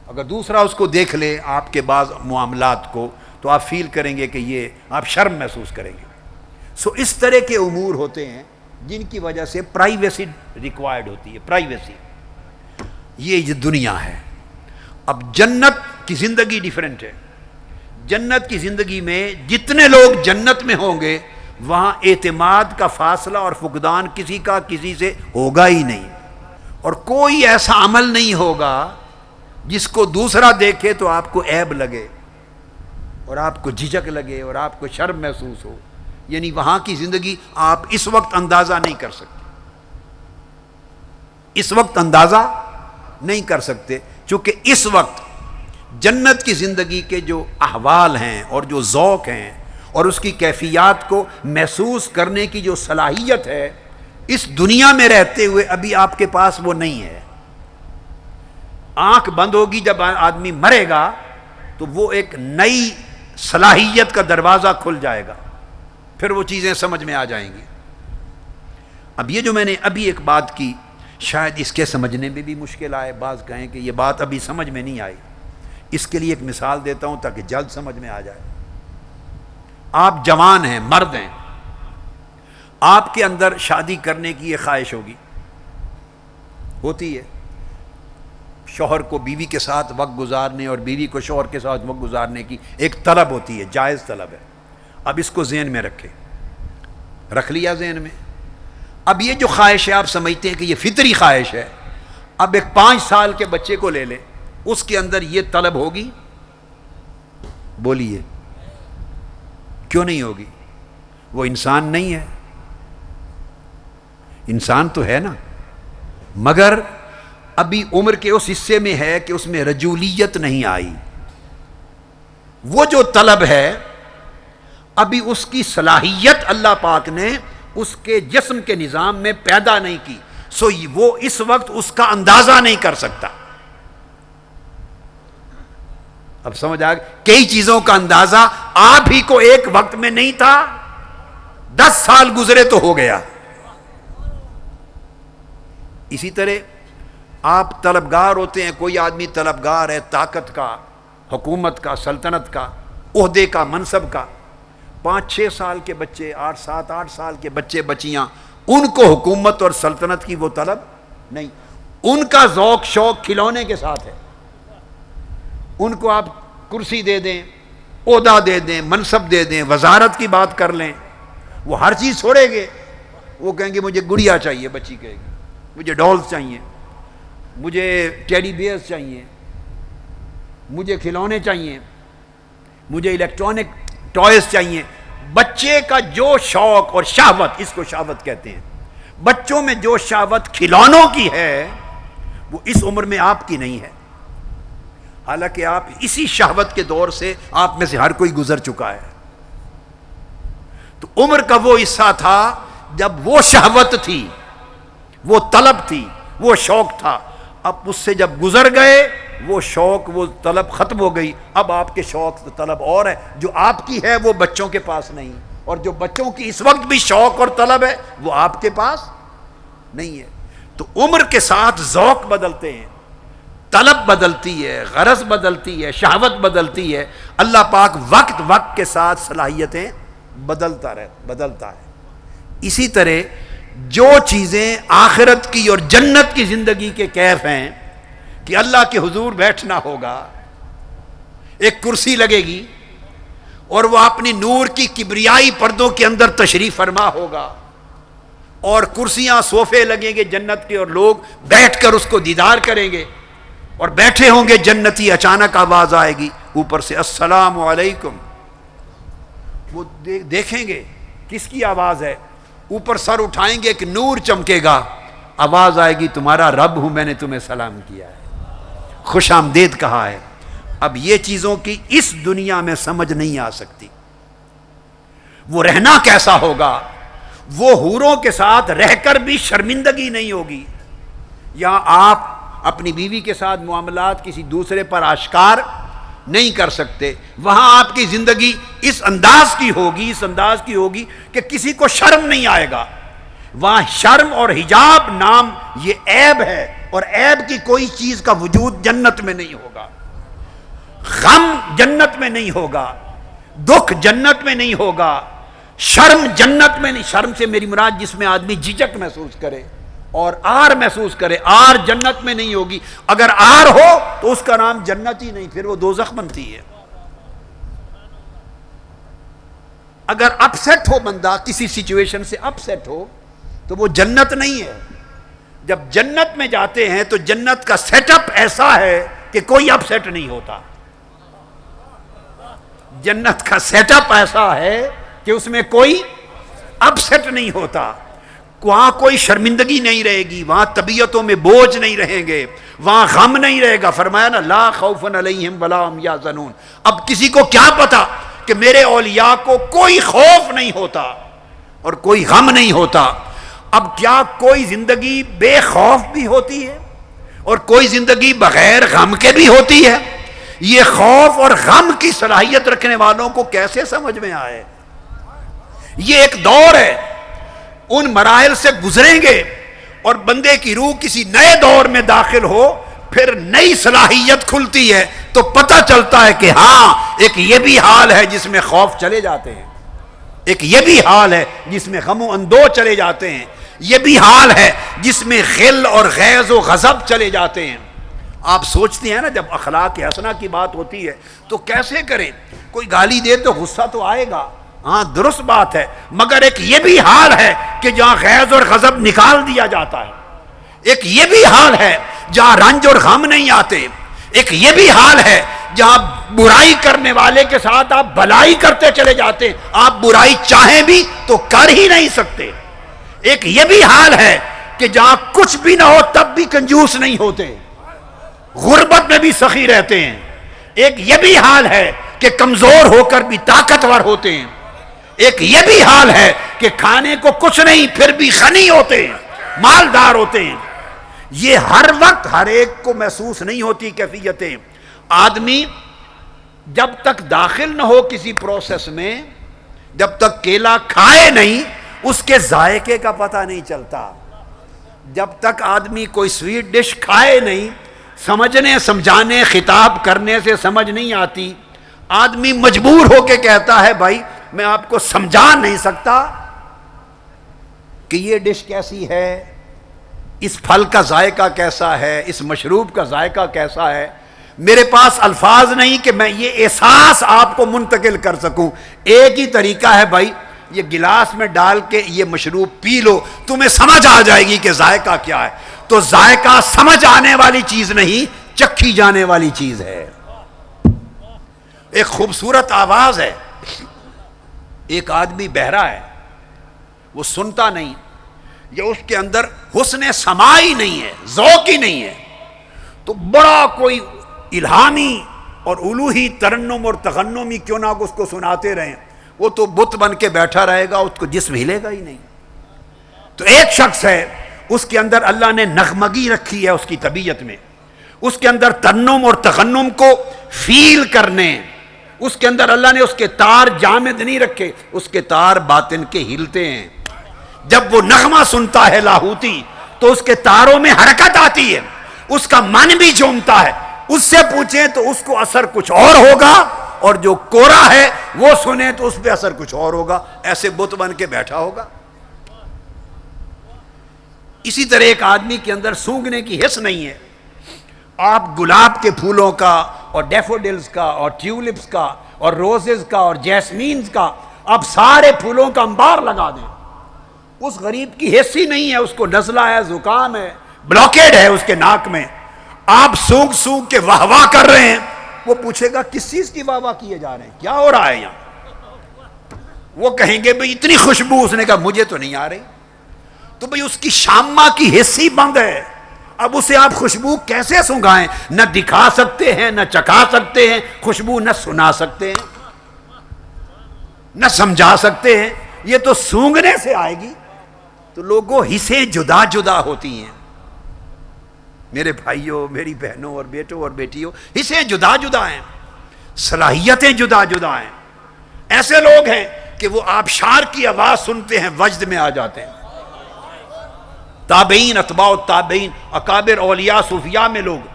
اگر دوسرا اس کو دیکھ لے آپ کے بعض معاملات کو تو آپ فیل کریں گے کہ یہ آپ شرم محسوس کریں گے۔ سو اس طرح کے امور ہوتے ہیں جن کی وجہ سے پرائیویسی ریکوائرڈ ہوتی ہے، پرائیویسی۔ یہ دنیا ہے۔ اب جنت کی زندگی ڈیفرنٹ ہے۔ جنت کی زندگی میں جتنے لوگ جنت میں ہوں گے وہاں اعتماد کا فاصلہ اور فقدان کسی کا کسی سے ہوگا ہی نہیں، اور کوئی ایسا عمل نہیں ہوگا جس کو دوسرا دیکھے تو آپ کو عیب لگے اور آپ کو جھجک لگے اور آپ کو شرم محسوس ہو. یعنی وہاں کی زندگی آپ اس وقت اندازہ نہیں کر سکتے، اس وقت اندازہ نہیں کر سکتے، چونکہ اس وقت جنت کی زندگی کے جو احوال ہیں اور جو ذوق ہیں اور اس کی کیفیات کو محسوس کرنے کی جو صلاحیت ہے، اس دنیا میں رہتے ہوئے ابھی آپ کے پاس وہ نہیں ہے. آنکھ بند ہوگی جب آدمی مرے گا تو وہ ایک نئی صلاحیت کا دروازہ کھل جائے گا، پھر وہ چیزیں سمجھ میں آ جائیں گی. اب یہ جو میں نے ابھی ایک بات کی، شاید اس کے سمجھنے میں بھی مشکل آئے، بعض کہیں کہ یہ بات ابھی سمجھ میں نہیں آئی. اس کے لیے ایک مثال دیتا ہوں تاکہ جلد سمجھ میں آ جائے. آپ جوان ہیں، مرد ہیں، آپ کے اندر شادی کرنے کی یہ خواہش ہوتی ہے. شوہر کو بیوی کے ساتھ وقت گزارنے اور بیوی کو شوہر کے ساتھ وقت گزارنے کی ایک طلب ہوتی ہے، جائز طلب ہے. اب اس کو ذہن میں رکھ لیا ذہن میں. اب یہ جو خواہش ہے آپ سمجھتے ہیں کہ یہ فطری خواہش ہے. اب ایک 5 سال کے بچے کو لے لیں، اس کے اندر یہ طلب ہوگی؟ بولیے کیوں نہیں ہوگی؟ وہ انسان نہیں ہے، انسان تو ہے نا، مگر ابھی عمر کے اس حصے میں ہے کہ اس میں رجولیت نہیں آئی. وہ جو طلب ہے ابھی اس کی صلاحیت اللہ پاک نے اس کے جسم کے نظام میں پیدا نہیں کی، سو وہ اس وقت اس کا اندازہ نہیں کر سکتا. اب سمجھ آ گئی؟ کئی چیزوں کا اندازہ آپ ہی کو ایک وقت میں نہیں تھا، 10 سال گزرے تو ہو گیا. اسی طرح آپ طلبگار ہوتے ہیں، کوئی آدمی طلبگار ہے طاقت کا، حکومت کا، سلطنت کا، عہدے کا، منصب کا. 5-6 سال کے بچے، 7-8 سال کے بچے بچیاں، ان کو حکومت اور سلطنت کی وہ طلب نہیں. ان کا ذوق شوق کھلونے کے ساتھ ہے. ان کو آپ کرسی دے دیں، عہدہ دے دیں، منصب دے دیں، وزارت کی بات کر لیں، وہ ہر چیز چھوڑیں گے. وہ کہیں گے مجھے گڑیا چاہیے، بچی کہے گی مجھے ڈالز چاہیے، مجھے ٹیڈی بیئرز چاہیے، مجھے کھلونے چاہیے، مجھے الیکٹرانک ٹوائز چاہیے. بچے کا جو شوق اور شہوت، اس کو شہوت کہتے ہیں، بچوں میں جو شہوت کھلونوں کی ہے وہ اس عمر میں آپ کی نہیں ہے. حالانکہ آپ اسی شہوت کے دور سے آپ میں سے ہر کوئی گزر چکا ہے. تو عمر کا وہ حصہ تھا جب وہ شہوت تھی، وہ طلب تھی، وہ شوق تھا. اب اس سے جب گزر گئے وہ شوق، وہ طلب ختم ہو گئی. اب آپ کے شوق طلب اور ہے، جو آپ کی ہے وہ بچوں کے پاس نہیں، اور جو بچوں کی اس وقت بھی شوق اور طلب ہے وہ آپ کے پاس نہیں ہے. تو عمر کے ساتھ ذوق بدلتے ہیں، طلب بدلتی ہے، غرض بدلتی ہے، شہوت بدلتی ہے. اللہ پاک وقت کے ساتھ صلاحیتیں بدلتا ہے. اسی طرح جو چیزیں آخرت کی اور جنت کی زندگی کے کیف ہیں کہ اللہ کے حضور بیٹھنا ہوگا، ایک کرسی لگے گی اور وہ اپنی نور کی کبریائی پردوں کے اندر تشریف فرما ہوگا، اور کرسیاں صوفے لگیں گے جنت کے، اور لوگ بیٹھ کر اس کو دیدار کریں گے، اور بیٹھے ہوں گے جنتی. اچانک آواز آئے گی اوپر سے السلام علیکم. وہ دیکھیں گے کس کی آواز ہے، اوپر سر اٹھائیں گے کہ نور چمکے گا، آواز آئے گی تمہارا رب ہوں، میں نے تمہیں سلام کیا ہے، خوش آمدید کہا ہے. اب یہ چیزوں کی اس دنیا میں سمجھ نہیں آ سکتی. وہ رہنا کیسا ہوگا، وہ حوروں کے ساتھ رہ کر بھی شرمندگی نہیں ہوگی. یہاں آپ اپنی بیوی کے ساتھ معاملات کسی دوسرے پر آشکار نہیں کر سکتے. وہاں آپ کی زندگی اس انداز کی ہوگی کہ کسی کو شرم نہیں آئے گا. وہاں شرم اور حجاب نام یہ عیب ہے، اور عیب کی کوئی چیز کا وجود جنت میں نہیں ہوگا. غم جنت میں نہیں ہوگا، دکھ جنت میں نہیں ہوگا، شرم جنت میں نہیں. شرم سے میری مراد جس میں آدمی جھجک محسوس کرے اور آر محسوس کرے، آر جنت میں نہیں ہوگی. اگر آر ہو تو اس کا نام جنت ہی نہیں، پھر وہ دوزخ بنتی ہے. اگر اپ سیٹ ہو بندہ، کسی سچویشن سے اپ سیٹ ہو، تو وہ جنت نہیں ہے۔ جب جنت میں جاتے ہیں تو جنت کا سیٹ اپ ایسا ہے کہ کوئی اپ سیٹ نہیں ہوتا۔ جنت کا سیٹ اپ ایسا ہے کہ اس میں کوئی اپ سیٹ نہیں ہوتا، وہاں کوئی شرمندگی نہیں رہے گی، وہاں طبیعتوں میں بوجھ نہیں رہیں گے، وہاں غم نہیں رہے گا۔ فرمایا نا لا خوف علیہم ولا هم یحزنون۔ اب کسی کو کیا پتا کہ میرے اولیاء کو کوئی خوف نہیں ہوتا اور کوئی غم نہیں ہوتا۔ اب کیا کوئی زندگی بے خوف بھی ہوتی ہے اور کوئی زندگی بغیر غم کے بھی ہوتی ہے؟ یہ خوف اور غم کی صلاحیت رکھنے والوں کو کیسے سمجھ میں آئے؟ یہ ایک دور ہے، ان مراحل سے گزریں گے اور بندے کی روح کسی نئے دور میں داخل ہو، پھر نئی صلاحیت کھلتی ہے تو پتہ چلتا ہے کہ ہاں ایک یہ بھی حال ہے جس میں خوف چلے جاتے ہیں، ایک یہ بھی حال ہے جس میں غم و اندو چلے جاتے ہیں، یہ بھی حال ہے جس میں غل اور غیظ و غضب چلے جاتے ہیں۔ آپ سوچتے ہیں نا جب اخلاق حسنہ کی بات ہوتی ہے تو کیسے کریں؟ کوئی گالی دے تو غصہ تو آئے گا، ہاں درست بات ہے، مگر ایک یہ بھی حال ہے کہ جہاں غیظ اور غضب نکال دیا جاتا ہے، ایک یہ بھی حال ہے جہاں رنج اور غم نہیں آتے، ایک یہ بھی حال ہے جہاں برائی کرنے والے کے ساتھ آپ بھلائی کرتے چلے جاتے، آپ برائی چاہیں بھی تو کر ہی نہیں سکتے، ایک یہ بھی حال ہے کہ جہاں کچھ بھی نہ ہو تب بھی کنجوس نہیں ہوتے، غربت میں بھی سخی رہتے ہیں، ایک یہ بھی حال ہے کہ کمزور ہو کر بھی طاقتور ہوتے ہیں، ایک یہ بھی حال ہے کہ کھانے کو کچھ نہیں پھر بھی غنی ہوتے ہیں، مالدار ہوتے ہیں۔ یہ ہر وقت ہر ایک کو محسوس نہیں ہوتی کیفیتیں۔ آدمی جب تک داخل نہ ہو کسی پروسیس میں، جب تک کیلا کھائے نہیں اس کے ذائقے کا پتہ نہیں چلتا، جب تک آدمی کوئی سویٹ ڈش کھائے نہیں، سمجھنے سمجھانے خطاب کرنے سے سمجھ نہیں آتی، آدمی مجبور ہو کے کہتا ہے بھائی میں آپ کو سمجھا نہیں سکتا کہ یہ ڈش کیسی ہے، اس پھل کا ذائقہ کیسا ہے، اس مشروب کا ذائقہ کیسا ہے، میرے پاس الفاظ نہیں کہ میں یہ احساس آپ کو منتقل کر سکوں۔ ایک ہی طریقہ ہے بھائی، یہ گلاس میں ڈال کے یہ مشروب پی لو، تمہیں سمجھ آ جائے گی کہ ذائقہ کیا ہے۔ تو ذائقہ سمجھ آنے والی چیز نہیں، چکھی جانے والی چیز ہے۔ ایک خوبصورت آواز ہے، ایک آدمی بہرا ہے، وہ سنتا نہیں، یا اس کے اندر حسن سماع ہی نہیں ہے، ذوق ہی نہیں ہے، تو بڑا کوئی الہامی اور الوہی ترنم اور تغنمی کیوں نہ اس کو سناتے رہیں، وہ تو بت بن کے بیٹھا رہے گا، اس کو جسم ہلے گا ہی نہیں۔ تو ایک شخص ہے، اس کے اندر اللہ نے نغمگی رکھی ہے، اس کی طبیعت میں اس کے اندر ترنم اور تغنم کو فیل کرنے، اس کے اندر اللہ نے اس کے تار جامد نہیں رکھے، اس کے تار باطن کے ہلتے ہیں۔ جب وہ نغمہ سنتا ہے لاہوتی تو اس کے تاروں میں حرکت آتی ہے، اس کا من بھی جھومتا ہے، اس سے پوچھیں تو اس کو اثر کچھ اور ہوگا، اور جو کورا ہے وہ سنے تو اس پہ اثر کچھ اور ہوگا، ایسے بت بن کے بیٹھا ہوگا۔ اسی طرح ایک آدمی کے اندر سونگھنے کی حس نہیں ہے، آپ گلاب کے پھولوں کا اور ڈیفوڈلز کا اور ٹیولپس کا اور روزز کا اور جیسمینز کا آپ سارے پھولوں کا انبار لگا دیں، اس غریب کی حس ہی نہیں ہے، اس کو نزلہ ہے، زکام ہے، بلاکیڈ ہے اس کے ناک میں، آپ سونگ سونگ کے واہ واہ کر رہے ہیں، وہ پوچھے گا کس چیز کی واہ واہ کیے جا رہے ہیں، کیا ہو رہا ہے یہاں؟ وہ کہیں گے بھئی اتنی خوشبو، اس نے کہا مجھے تو نہیں آ رہی، تو بھئی اس کی شامہ کی حس ہی بند ہے، اب اسے آپ خوشبو کیسے سنگھائیں؟ نہ دکھا سکتے ہیں، نہ چکھا سکتے ہیں خوشبو، نہ سنا سکتے ہیں، نہ سمجھا سکتے ہیں، یہ تو سونگنے سے آئے گی۔ تو لوگوں حصیں جدا جدا ہوتی ہیں، میرے بھائیوں، میری بہنوں اور بیٹوں اور بیٹیوں، حصیں جدا جدا ہیں، صلاحیتیں جدا جدا ہیں۔ ایسے لوگ ہیں کہ وہ آبشار کی آواز سنتے ہیں وجد میں آ جاتے ہیں۔ تابعین، اتباع التابعین، اکابر اولیاء صوفیاء میں لوگ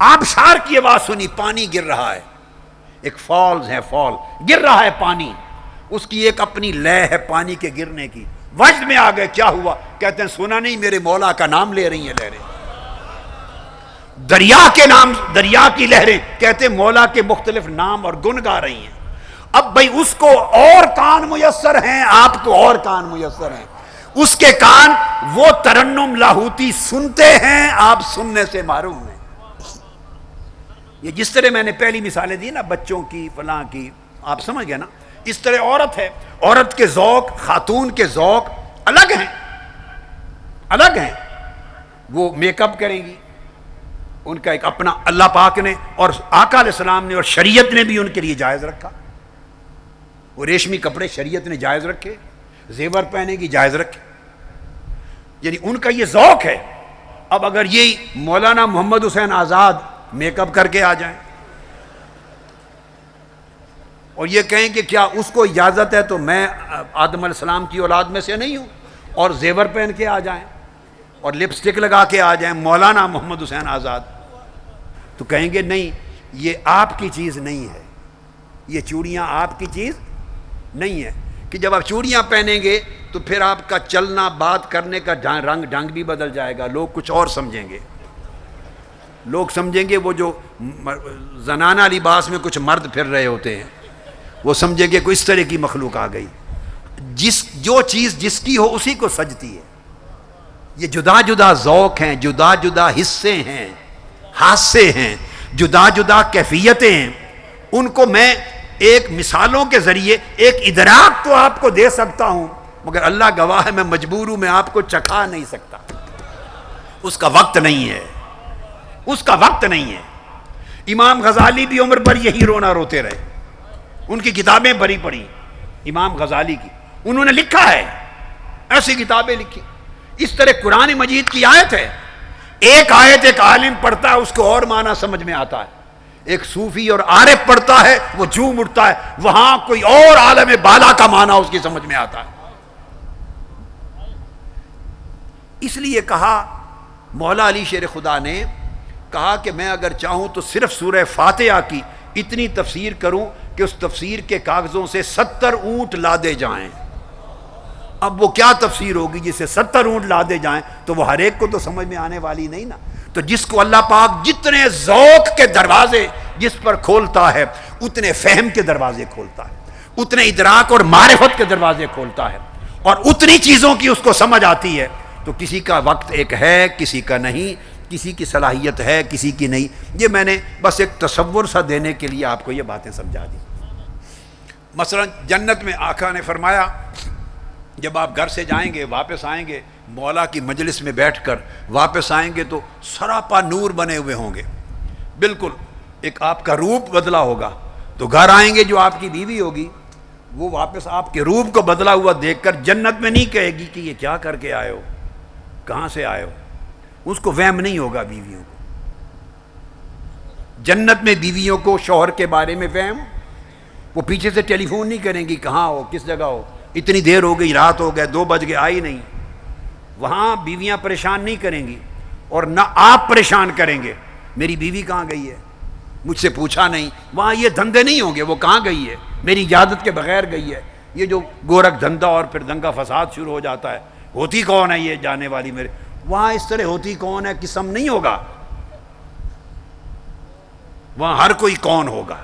آبشار کی آواز سنی، پانی گر رہا ہے، ایک فالز ہے، فال گر رہا ہے پانی، اس کی ایک اپنی لے ہے پانی کے گرنے کی، وجد میں آ گئے، کیا ہوا؟ کہتے ہیں سنا نہیں، میرے مولا کا نام لے رہی ہیں لہریں، دریا کے نام، دریا کی لہریں، کہتے ہیں مولا کے مختلف نام اور گن گا رہی ہیں۔ اب بھائی اس کو اور کان میسر ہیں، آپ کو اور کان میسر ہیں، اس کے کان وہ ترنم لاہوتی سنتے ہیں، آپ سننے سے محروم ہیں۔ یہ جس طرح میں نے پہلی مثالیں دی نا بچوں کی فلاں کی، آپ سمجھ گئے نا، اس طرح عورت ہے، عورت کے ذوق، خاتون کے ذوق الگ ہیں، الگ ہیں۔ وہ میک اپ کریں گی، ان کا ایک اپنا اللہ پاک نے اور آقا علیہ السلام نے اور شریعت نے بھی ان کے لیے جائز رکھا۔ وہ ریشمی کپڑے شریعت نے جائز رکھے، زیور پہنے کی جائز رکھے، یعنی ان کا یہ ذوق ہے۔ اب اگر یہ مولانا محمد حسین آزاد میک اپ کر کے آ جائیں اور یہ کہیں کہ کیا اس کو اجازت ہے تو میں آدم علیہ السلام کی اولاد میں سے نہیں ہوں، اور زیور پہن کے آ جائیں اور لپسٹک لگا کے آ جائیں مولانا محمد حسین آزاد، تو کہیں گے نہیں، یہ آپ کی چیز نہیں ہے، یہ چوڑیاں آپ کی چیز نہیں ہے۔ کہ جب آپ چوڑیاں پہنیں گے تو پھر آپ کا چلنا بات کرنے کا رنگ ڈھنگ بھی بدل جائے گا، لوگ کچھ اور سمجھیں گے، لوگ سمجھیں گے وہ جو زنانہ لباس میں کچھ مرد پھر رہے ہوتے ہیں وہ سمجھیں گے کوئی اس طرح کی مخلوق آ گئی۔ جو چیز جس کی ہو اسی کو سجتی ہے۔ یہ جدا جدا ذوق ہیں، جدا جدا حصے ہیں، حادثے ہیں، جدا جدا کیفیتیں ہیں۔ ان کو میں ایک مثالوں کے ذریعے ایک ادراک تو آپ کو دے سکتا ہوں، مگر اللہ گواہ ہے میں مجبور ہوں، میں آپ کو چکھا نہیں سکتا، اس کا وقت نہیں ہے، اس کا وقت نہیں ہے۔ امام غزالی بھی عمر بھر یہی رونا روتے رہے، ان کی کتابیں بھری پڑی امام غزالی کی، انہوں نے لکھا ہے، ایسی کتابیں لکھی۔ اس طرح قرآن مجید کی آیت ہے، ایک آیت ایک عالم پڑھتا ہے اس کو اور معنی سمجھ میں آتا ہے، ایک صوفی اور عارف پڑھتا ہے وہ جھوم اٹھتا ہے، وہاں کوئی اور عالم بالا کا معنی اس کی سمجھ میں آتا ہے۔ اس لیے کہا مولا علی شیر خدا نے کہا کہ میں اگر چاہوں تو صرف سورہ فاتحہ کی اتنی تفسیر کروں کہ اس تفسیر کے کاغذوں سے 70 اونٹ لادے جائیں۔ اب وہ کیا تفسیر ہوگی جسے 70 اونٹ لادے جائیں، تو وہ ہر ایک کو تو سمجھ میں آنے والی نہیں نا۔ تو جس کو اللہ پاک جتنے ذوق کے دروازے جس پر کھولتا ہے اتنے فہم کے دروازے کھولتا ہے، اتنے ادراک اور معرفت کے دروازے کھولتا ہے، اور اتنی چیزوں کی اس کو سمجھ آتی ہے۔ تو کسی کا وقت ایک ہے، کسی کا نہیں، کسی کی صلاحیت ہے، کسی کی نہیں۔ یہ میں نے بس ایک تصور سا دینے کے لیے آپ کو یہ باتیں سمجھا دی۔ مثلا جنت میں آقا نے فرمایا جب آپ گھر سے جائیں گے واپس آئیں گے، مولا کی مجلس میں بیٹھ کر واپس آئیں گے تو سراپا نور بنے ہوئے ہوں گے، بالکل ایک آپ کا روپ بدلا ہوگا۔ تو گھر آئیں گے جو آپ کی بیوی ہوگی وہ واپس آپ کے روپ کو بدلا ہوا دیکھ کر جنت میں نہیں کہے گی کہ یہ کیا کر کے آئے ہو، کہاں سے آئے ہو، اس کو وہم نہیں ہوگا بیویوں کو۔ جنت میں بیویوں کو شوہر کے بارے میں وہم، وہ پیچھے سے ٹیلی فون نہیں کریں گی کہاں ہو، کس جگہ ہو، اتنی دیر ہو گئی، رات ہو گئے، 2 بج گئے، آئی نہیں۔ وہاں بیویاں پریشان نہیں کریں گی اور نہ آپ پریشان کریں گے، میری بیوی کہاں گئی ہے، مجھ سے پوچھا نہیں۔ وہاں یہ دھندے نہیں ہوں گے، وہ کہاں گئی ہے، میری اجازت کے بغیر گئی ہے۔ یہ جو گورکھ دھندا اور پھر دنگا فساد شروع ہو جاتا ہے، ہوتی کون ہے یہ جانے والی میرے، وہاں اس طرح ہوتی کون ہے قسم نہیں ہوگا، وہاں ہر کوئی کون ہوگا،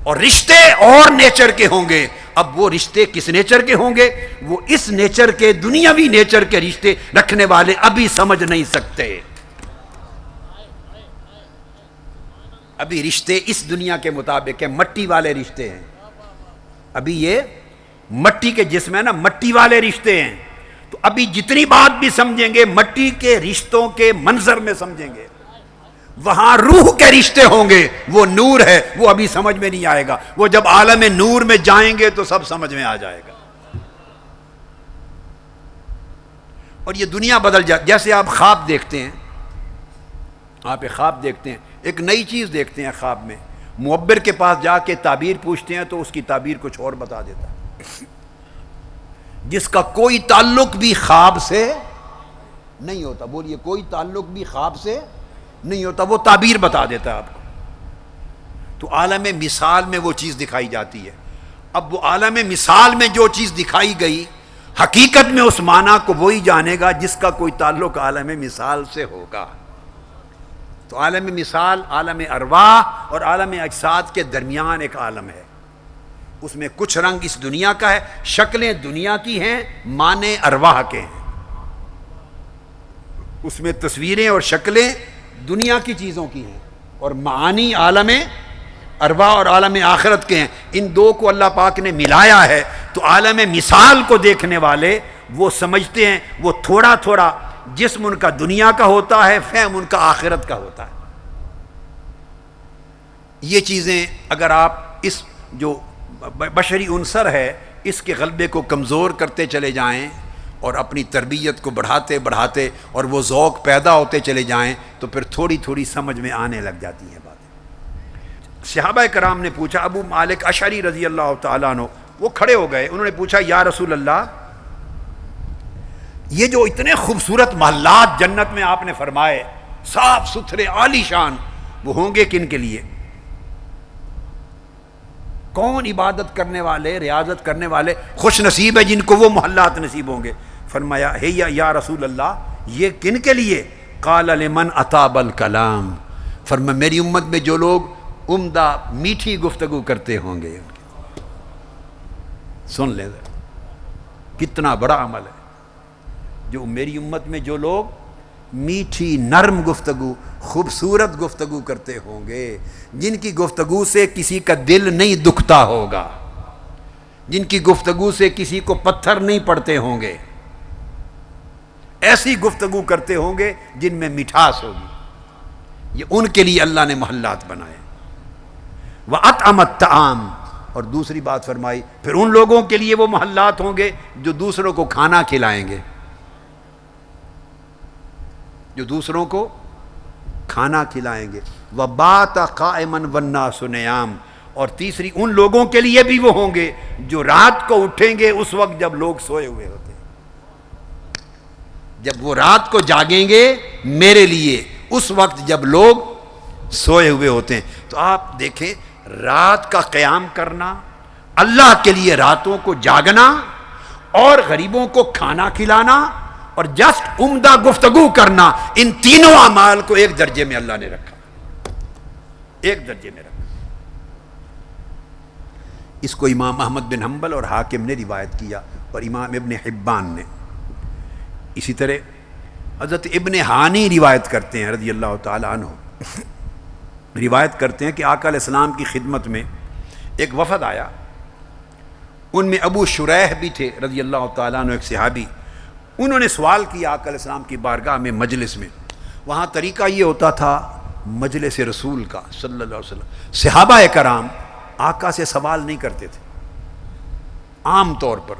اور رشتے اور نیچر کے ہوں گے۔ اب وہ رشتے کس نیچر کے ہوں گے؟ وہ اس نیچر کے، دنیاوی نیچر کے رشتے رکھنے والے ابھی سمجھ نہیں سکتے۔ ابھی رشتے اس دنیا کے مطابق ہیں، مٹی والے رشتے ہیں، ابھی یہ مٹی کے جسم ہے نا، مٹی والے رشتے ہیں۔ تو ابھی جتنی بات بھی سمجھیں گے مٹی کے رشتوں کے منظر میں سمجھیں گے، وہاں روح کے رشتے ہوں گے، وہ نور ہے، وہ ابھی سمجھ میں نہیں آئے گا، وہ جب عالم نور میں جائیں گے تو سب سمجھ میں آ جائے گا۔ اور یہ دنیا بدل جاتی، جیسے آپ خواب دیکھتے ہیں، آپ ایک خواب دیکھتے ہیں، ایک نئی چیز دیکھتے ہیں خواب میں، معبر کے پاس جا کے تعبیر پوچھتے ہیں تو اس کی تعبیر کچھ اور بتا دیتا ہے، جس کا کوئی تعلق بھی خواب سے نہیں ہوتا۔ بولیے، کوئی تعلق بھی خواب سے نہیں ہوتا، وہ تعبیر بتا دیتا ہے آپ کو۔ تو عالم مثال میں وہ چیز دکھائی جاتی ہے۔ اب وہ عالم مثال میں جو چیز دکھائی گئی، حقیقت میں اس معنی کو وہی جانے گا جس کا کوئی تعلق عالم مثال سے ہوگا۔ تو عالم مثال عالم ارواح اور عالم اجساد کے درمیان ایک عالم ہے، اس میں کچھ رنگ اس دنیا کا ہے، شکلیں دنیا کی ہیں، معنی ارواح کے ہیں، اس میں تصویریں اور شکلیں دنیا کی چیزوں کی ہیں، اور معانی عالم ارواح اور عالم آخرت کے ہیں۔ ان دو کو اللہ پاک نے ملایا ہے، تو عالم مثال کو دیکھنے والے وہ سمجھتے ہیں وہ تھوڑا تھوڑا جسم ان کا دنیا کا ہوتا ہے، فہم ان کا آخرت کا ہوتا ہے۔ یہ چیزیں اگر آپ اس جو بشری عنصر ہے اس کے غلبے کو کمزور کرتے چلے جائیں اور اپنی تربیت کو بڑھاتے بڑھاتے اور وہ ذوق پیدا ہوتے چلے جائیں تو پھر تھوڑی تھوڑی سمجھ میں آنے لگ جاتی ہیں باتیں۔ صحابہ کرام نے پوچھا، ابو مالک اشعری رضی اللہ تعالیٰ عنہ وہ کھڑے ہو گئے، انہوں نے پوچھا یا رسول اللہ، یہ جو اتنے خوبصورت محلات جنت میں آپ نے فرمائے، صاف ستھرے عالی شان، وہ ہوں گے کن کے لیے؟ کون عبادت کرنے والے، ریاضت کرنے والے خوش نصیب ہے جن کو وہ محلات نصیب ہوں گے؟ فرمایا ہے یا رسول اللہ یہ کن کے لیے؟ قال لمن اطاب الکلام، فرمایا میری امت میں جو لوگ عمدہ میٹھی گفتگو کرتے ہوں گے۔ سن لے کتنا بڑا عمل ہے، جو میری امت میں جو لوگ میٹھی نرم گفتگو، خوبصورت گفتگو کرتے ہوں گے، جن کی گفتگو سے کسی کا دل نہیں دکھتا ہوگا، جن کی گفتگو سے کسی کو پتھر نہیں پڑتے ہوں گے، ایسی گفتگو کرتے ہوں گے جن میں مٹھاس ہوگی، یہ ان کے لیے اللہ نے محلات بنائے۔ وَأَطْعَمَ الطَّعَامَ، اور دوسری بات فرمائی پھر ان لوگوں کے لیے وہ محلات ہوں گے جو دوسروں کو کھانا کھلائیں گے، جو دوسروں کو کھانا کھلائیں گے۔ وَبَاتَ قَائِمًا وَالنَّاسُ نِيَامٌ، اور تیسری ان لوگوں کے لیے بھی وہ ہوں گے جو رات کو اٹھیں گے اس وقت جب لوگ سوئے ہوئے ہوتے ہیں، جب وہ رات کو جاگیں گے میرے لیے اس وقت جب لوگ سوئے ہوئے ہوتے ہیں۔ تو آپ دیکھیں رات کا قیام کرنا، اللہ کے لیے راتوں کو جاگنا، اور غریبوں کو کھانا کھلانا، اور جسٹ عمدہ گفتگو کرنا، ان تینوں اعمال کو ایک درجے میں اللہ نے رکھا، ایک درجے میں رکھا۔ اس کو امام احمد بن حنبل اور حاکم نے روایت کیا، اور امام ابن حبان نے۔ اسی طرح حضرت ابن ہانی روایت کرتے ہیں رضی اللہ تعالی عنہ، روایت کرتے ہیں کہ آقا علیہ السلام کی خدمت میں ایک وفد آیا، ان میں ابو شریح بھی تھے رضی اللہ تعالیٰ عنہ، ایک صحابی۔ انہوں نے سوال کیا آقا علیہ السلام کی بارگاہ میں مجلس میں، وہاں طریقہ یہ ہوتا تھا مجلس رسول کا صلی اللہ علیہ وسلم، صحابہ کرام آقا سے سوال نہیں کرتے تھے عام طور پر،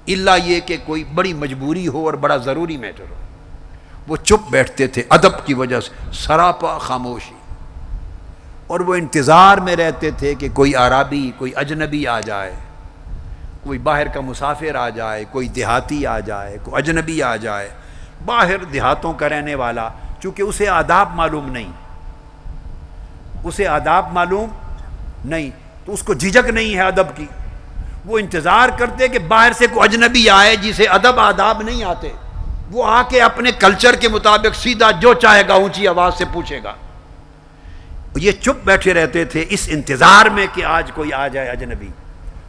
الا یہ کہ کوئی بڑی مجبوری ہو اور بڑا ضروری میٹر ہو، وہ چپ بیٹھتے تھے ادب کی وجہ سے، سراپا خاموشی، اور وہ انتظار میں رہتے تھے کہ کوئی عربی، کوئی اجنبی آ جائے، کوئی باہر کا مسافر آ جائے، کوئی دیہاتی آ جائے، کوئی اجنبی آ جائے، باہر دیہاتوں کا رہنے والا، چونکہ اسے آداب معلوم نہیں، اسے آداب معلوم نہیں، تو اس کو جھجک نہیں ہے ادب کی، وہ انتظار کرتے کہ باہر سے کوئی اجنبی آئے جسے ادب آداب نہیں آتے، وہ آ کے اپنے کلچر کے مطابق سیدھا جو چاہے گا اونچی آواز سے پوچھے گا۔ یہ چپ بیٹھے رہتے تھے اس انتظار میں کہ آج کوئی آ جائے اجنبی،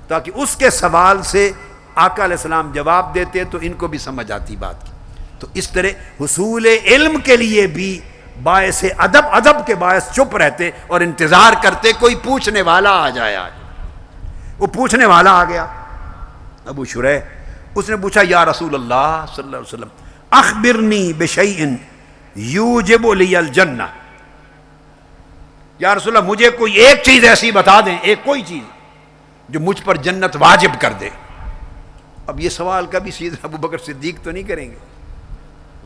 تاکہ اس کے سوال سے آقا علیہ السلام جواب دیتے تو ان کو بھی سمجھ آتی بات کی۔ تو اس طرح حصول علم کے لیے بھی باعث ادب کے باعث چپ رہتے اور انتظار کرتے کوئی پوچھنے والا آ جائے۔ آج وہ پوچھنے والا آ گیا، ابو شریح، اس نے پوچھا یا رسول اللہ صلی اللہ علیہ وسلم اخبرنی بشیء یوجب لی الجنہ، یا رسول اللہ مجھے کوئی ایک چیز ایسی بتا دیں، ایک کوئی چیز جو مجھ پر جنت واجب کر دے۔ اب یہ سوال کبھی سیدنا ابو بکر صدیق تو نہیں کریں گے،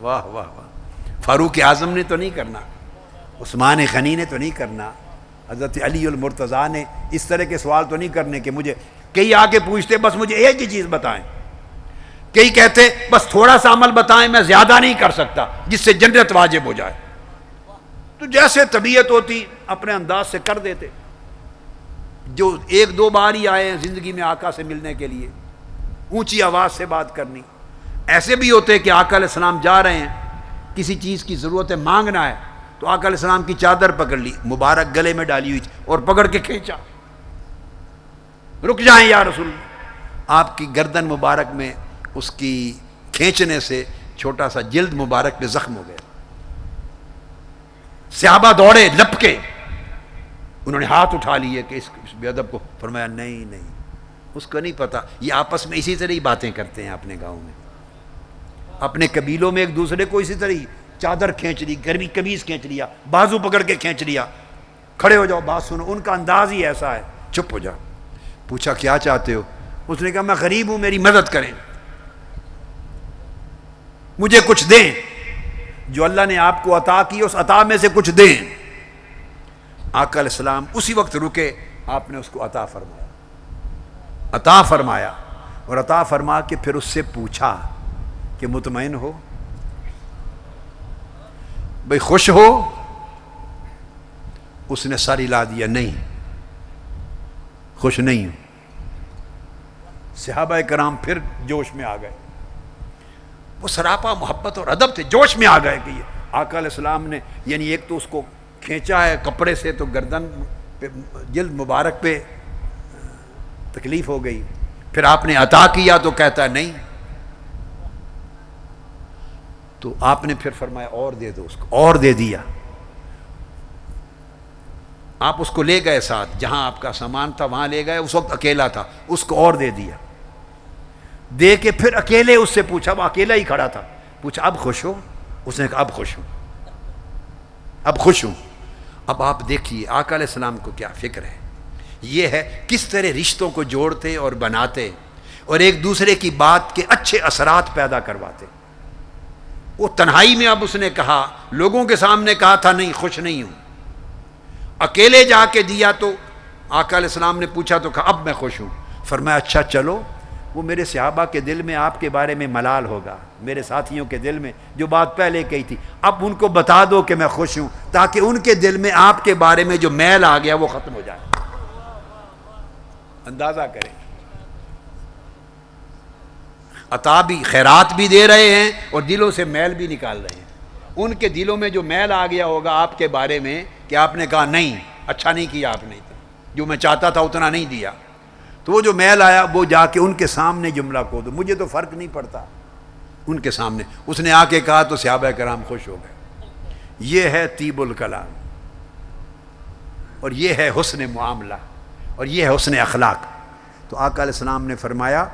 واہ واہ واہ، فاروق اعظم نے تو نہیں کرنا، عثمان غنی نے تو نہیں کرنا، حضرت علی المرتضیٰ نے اس طرح کے سوال تو نہیں کرنے کہ مجھے، کئی آ کے پوچھتے بس مجھے ایک ہی چیز بتائیں، کئی کہتے بس تھوڑا سا عمل بتائیں، میں زیادہ نہیں کر سکتا جس سے جنت واجب ہو جائے، تو جیسے طبیعت ہوتی اپنے انداز سے کر دیتے۔ جو ایک دو بار ہی آئے ہیں زندگی میں آقا سے ملنے کے لیے، اونچی آواز سے بات کرنی، ایسے بھی ہوتے کہ آقا علیہ السلام جا رہے ہیں، کسی چیز کی ضرورت ہے، مانگنا ہے، تو آقا علیہ السلام کی چادر پکڑ لی، مبارک گلے میں ڈالی ہوئی تھی، اور پکڑ کے کھینچا، رک جائیں یا رسول اللہ۔ آپ کی گردن مبارک میں اس کی کھینچنے سے چھوٹا سا جلد مبارک پہ زخم ہو گیا۔ صحابہ دوڑے لپ کے، انہوں نے ہاتھ اٹھا لیے کہ اس بے ادب کو، فرمایا نہیں نہیں، اس کو نہیں پتا، یہ آپس میں اسی طرح ہی باتیں کرتے ہیں اپنے گاؤں میں، اپنے قبیلوں میں ایک دوسرے کو اسی طرح ہی چادر کھینچ لی، گرمی قمیض کھینچ لیا، بازو پکڑ کے کھینچ لیا، کھڑے ہو جاؤ بات سنو، ان کا انداز ہی ایسا ہے، چپ ہو جاؤ۔ پوچھا کیا چاہتے ہو؟ اس نے کہا میں غریب ہوں، میری مدد کریں، مجھے کچھ دیں، جو اللہ نے آپ کو عطا کی اس عطا میں سے کچھ دیں۔ آقا علیہ السلام اسی وقت رکے، آپ نے اس کو عطا فرمایا، اور عطا فرما کے پھر اس سے پوچھا کہ مطمئن ہو بھئی، خوش ہو؟ اس نے سر ہلا دیا، نہیں خوش نہیں ہوں۔ صحابہ کرام پھر جوش میں آ گئے، وہ سراپا محبت اور ادب تھے، جوش میں آ گئے کہ یہ آقا علیہ السلام نے، یعنی ایک تو اس کو کھینچا ہے کپڑے سے تو گردن پہ جلد مبارک پہ تکلیف ہو گئی، پھر آپ نے عطا کیا تو کہتا ہے نہیں، تو آپ نے پھر فرمایا اور دے دو اس کو، اور دے دیا۔ آپ اس کو لے گئے ساتھ، جہاں آپ کا سامان تھا وہاں لے گئے، اس وقت اکیلا تھا، اس کو اور دے دیا، دے کے پھر اکیلے اس سے پوچھا، وہ اکیلا ہی کھڑا تھا، پوچھا اب خوش ہو؟ اس نے کہا اب خوش ہوں، اب خوش ہوں۔ اب آپ دیکھیے آقا علیہ السلام کو کیا فکر ہے، یہ ہے کس طرح رشتوں کو جوڑتے اور بناتے اور ایک دوسرے کی بات کے اچھے اثرات پیدا کرواتے۔ وہ تنہائی میں اب اس نے کہا، لوگوں کے سامنے کہا تھا نہیں خوش نہیں ہوں، اکیلے جا کے دیا تو آقا علیہ السلام نے پوچھا تو کہا اب میں خوش ہوں۔ فرمایا اچھا چلو، وہ میرے صحابہ کے دل میں آپ کے بارے میں ملال ہوگا، میرے ساتھیوں کے دل میں جو بات پہلے کہی تھی، اب ان کو بتا دو کہ میں خوش ہوں، تاکہ ان کے دل میں آپ کے بارے میں جو میل آ گیا وہ ختم ہو جائے۔ اندازہ کریں، عطا بھی خیرات بھی دے رہے ہیں اور دلوں سے میل بھی نکال رہے ہیں۔ ان کے دلوں میں جو میل آ گیا ہوگا آپ کے بارے میں کہ آپ نے کہا نہیں اچھا نہیں کیا آپ نے، جو میں چاہتا تھا اتنا نہیں دیا، تو وہ جو میل آیا وہ جا کے ان کے سامنے جملہ کو دو، مجھے تو فرق نہیں پڑتا، ان کے سامنے اس نے آ کے کہا تو صحابہ کرام خوش ہو گئے۔ یہ ہے طیب الکلام، اور یہ ہے حسن معاملہ، اور یہ ہے حسن اخلاق۔ تو آقا علیہ السلام نے فرمایا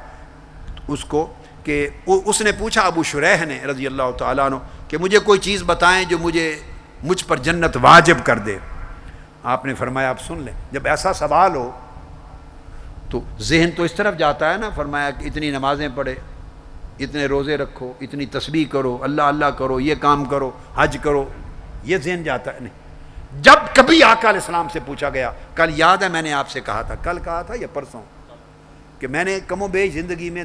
اس کو کہ اس نے پوچھا ابو شریح نے رضی اللہ تعالیٰ عنہ کہ مجھے کوئی چیز بتائیں جو مجھ پر جنت واجب کر دے۔ آپ نے فرمایا آپ سن لیں، جب ایسا سوال ہو تو ذہن تو اس طرف جاتا ہے نا، فرمایا کہ اتنی نمازیں پڑھے، اتنے روزے رکھو، اتنی تسبیح کرو، اللہ اللہ کرو، یہ کام کرو، حج کرو، یہ ذہن جاتا ہے۔ نہیں، جب کبھی آقا علیہ السلام سے پوچھا گیا، کل یاد ہے میں نے آپ سے کہا تھا، کل کہا تھا یا پرسوں، کہ میں نے کم و بیش زندگی میں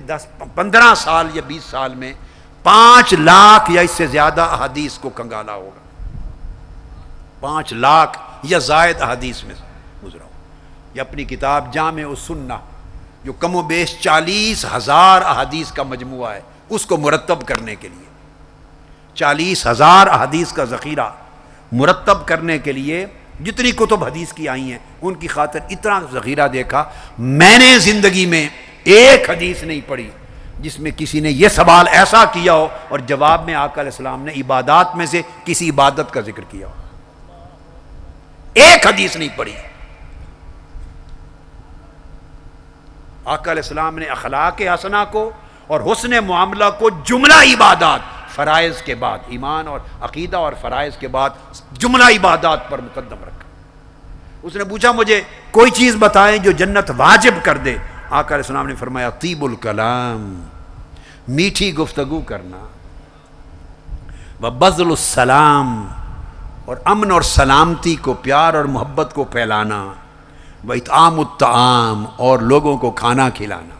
15 سال یا 20 سال میں 5 لاکھ یا اس سے زیادہ احادیث کو کنگالا ہوگا، 5 لاکھ یا زائد احادیث میں گزرا ہوں۔ یہ اپنی کتاب جامع السنہ جو کم و بیش 40,000 احادیث کا مجموعہ ہے، اس کو مرتب کرنے کے لیے 40,000 احادیث کا ذخیرہ مرتب کرنے کے لیے جتنی کتب حدیث کی آئی ہیں ان کی خاطر اتنا ذخیرہ دیکھا۔ میں نے زندگی میں ایک حدیث نہیں پڑھی جس میں کسی نے یہ سوال ایسا کیا ہو اور جواب میں آقا علیہ السلام نے عبادات میں سے کسی عبادت کا ذکر کیا ہو، ایک حدیث نہیں پڑھی۔ آقا علیہ السلام نے اخلاق حسنہ کو اور حسن معاملہ کو جملہ عبادات فرائض کے بعد، ایمان اور عقیدہ اور فرائض کے بعد جملہ عبادات پر مقدم رکھا۔ اس نے پوچھا مجھے کوئی چیز بتائیں جو جنت واجب کر دے۔ آقا علیہ السلام نے فرمایا طیب الکلام، میٹھی گفتگو کرنا، وبذل السلام، اور امن اور سلامتی کو، پیار اور محبت کو پھیلانا، واطعام الطعام، اور لوگوں کو کھانا کھلانا۔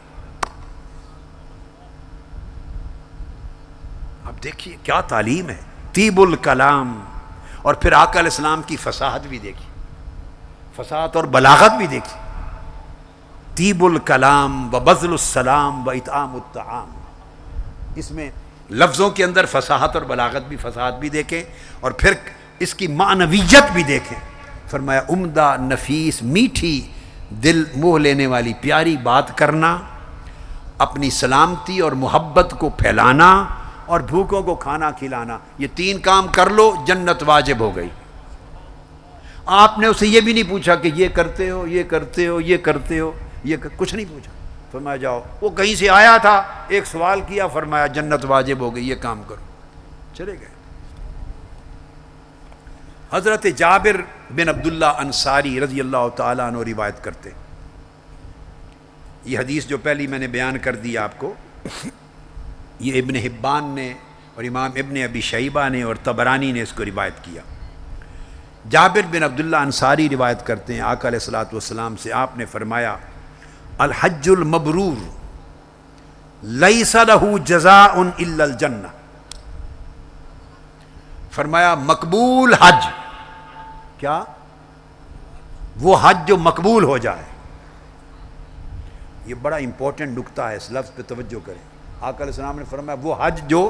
اب دیکھیے کیا تعلیم ہے، طیب الکلام، اور پھر آقا علیہ السلام کی فصاحت بھی دیکھی، فصاحت اور بلاغت بھی دیکھی، طیب الکلام وبذل السلام واطعام الطعام، اس میں لفظوں کے اندر فصاحت اور بلاغت بھی، فصاحت بھی دیکھیں، اور پھر اس کی معنویت بھی دیکھیں. فرمایا عمدہ، نفیس، میٹھی، دل موہ لینے والی پیاری بات کرنا، اپنی سلامتی اور محبت کو پھیلانا، اور بھوکوں کو کھانا کھلانا. یہ 3 کام کر لو، جنت واجب ہو گئی. آپ نے اسے یہ بھی نہیں پوچھا کہ یہ کرتے ہو، یہ کرتے ہو، یہ کرتے ہو، کچھ نہیں پوچھا. فرمایا جاؤ. وہ کہیں سے آیا تھا، ایک سوال کیا، فرمایا جنت واجب ہو گئی، یہ کام کرو. چلے گئے. حضرت جابر بن عبداللہ انصاری رضی اللہ تعالیٰ عنہ روایت کرتے. یہ حدیث جو پہلی میں نے بیان کر دی آپ کو، یہ ابن حبان نے اور امام ابن ابی شیبہ نے اور طبرانی نے اس کو روایت کیا. جابر بن عبداللہ انصاری روایت کرتے ہیں آقا علیہ الصلوۃ والسلام سے، آپ نے فرمایا الحج المبرور لیس لہ جزاء الا الجنہ. فرمایا مقبول حج، کیا؟ وہ حج جو مقبول ہو جائے. یہ بڑا امپورٹنٹ نکتہ ہے، اس لفظ پہ توجہ کریں. آقا علیہ السلام نے فرمایا وہ حج جو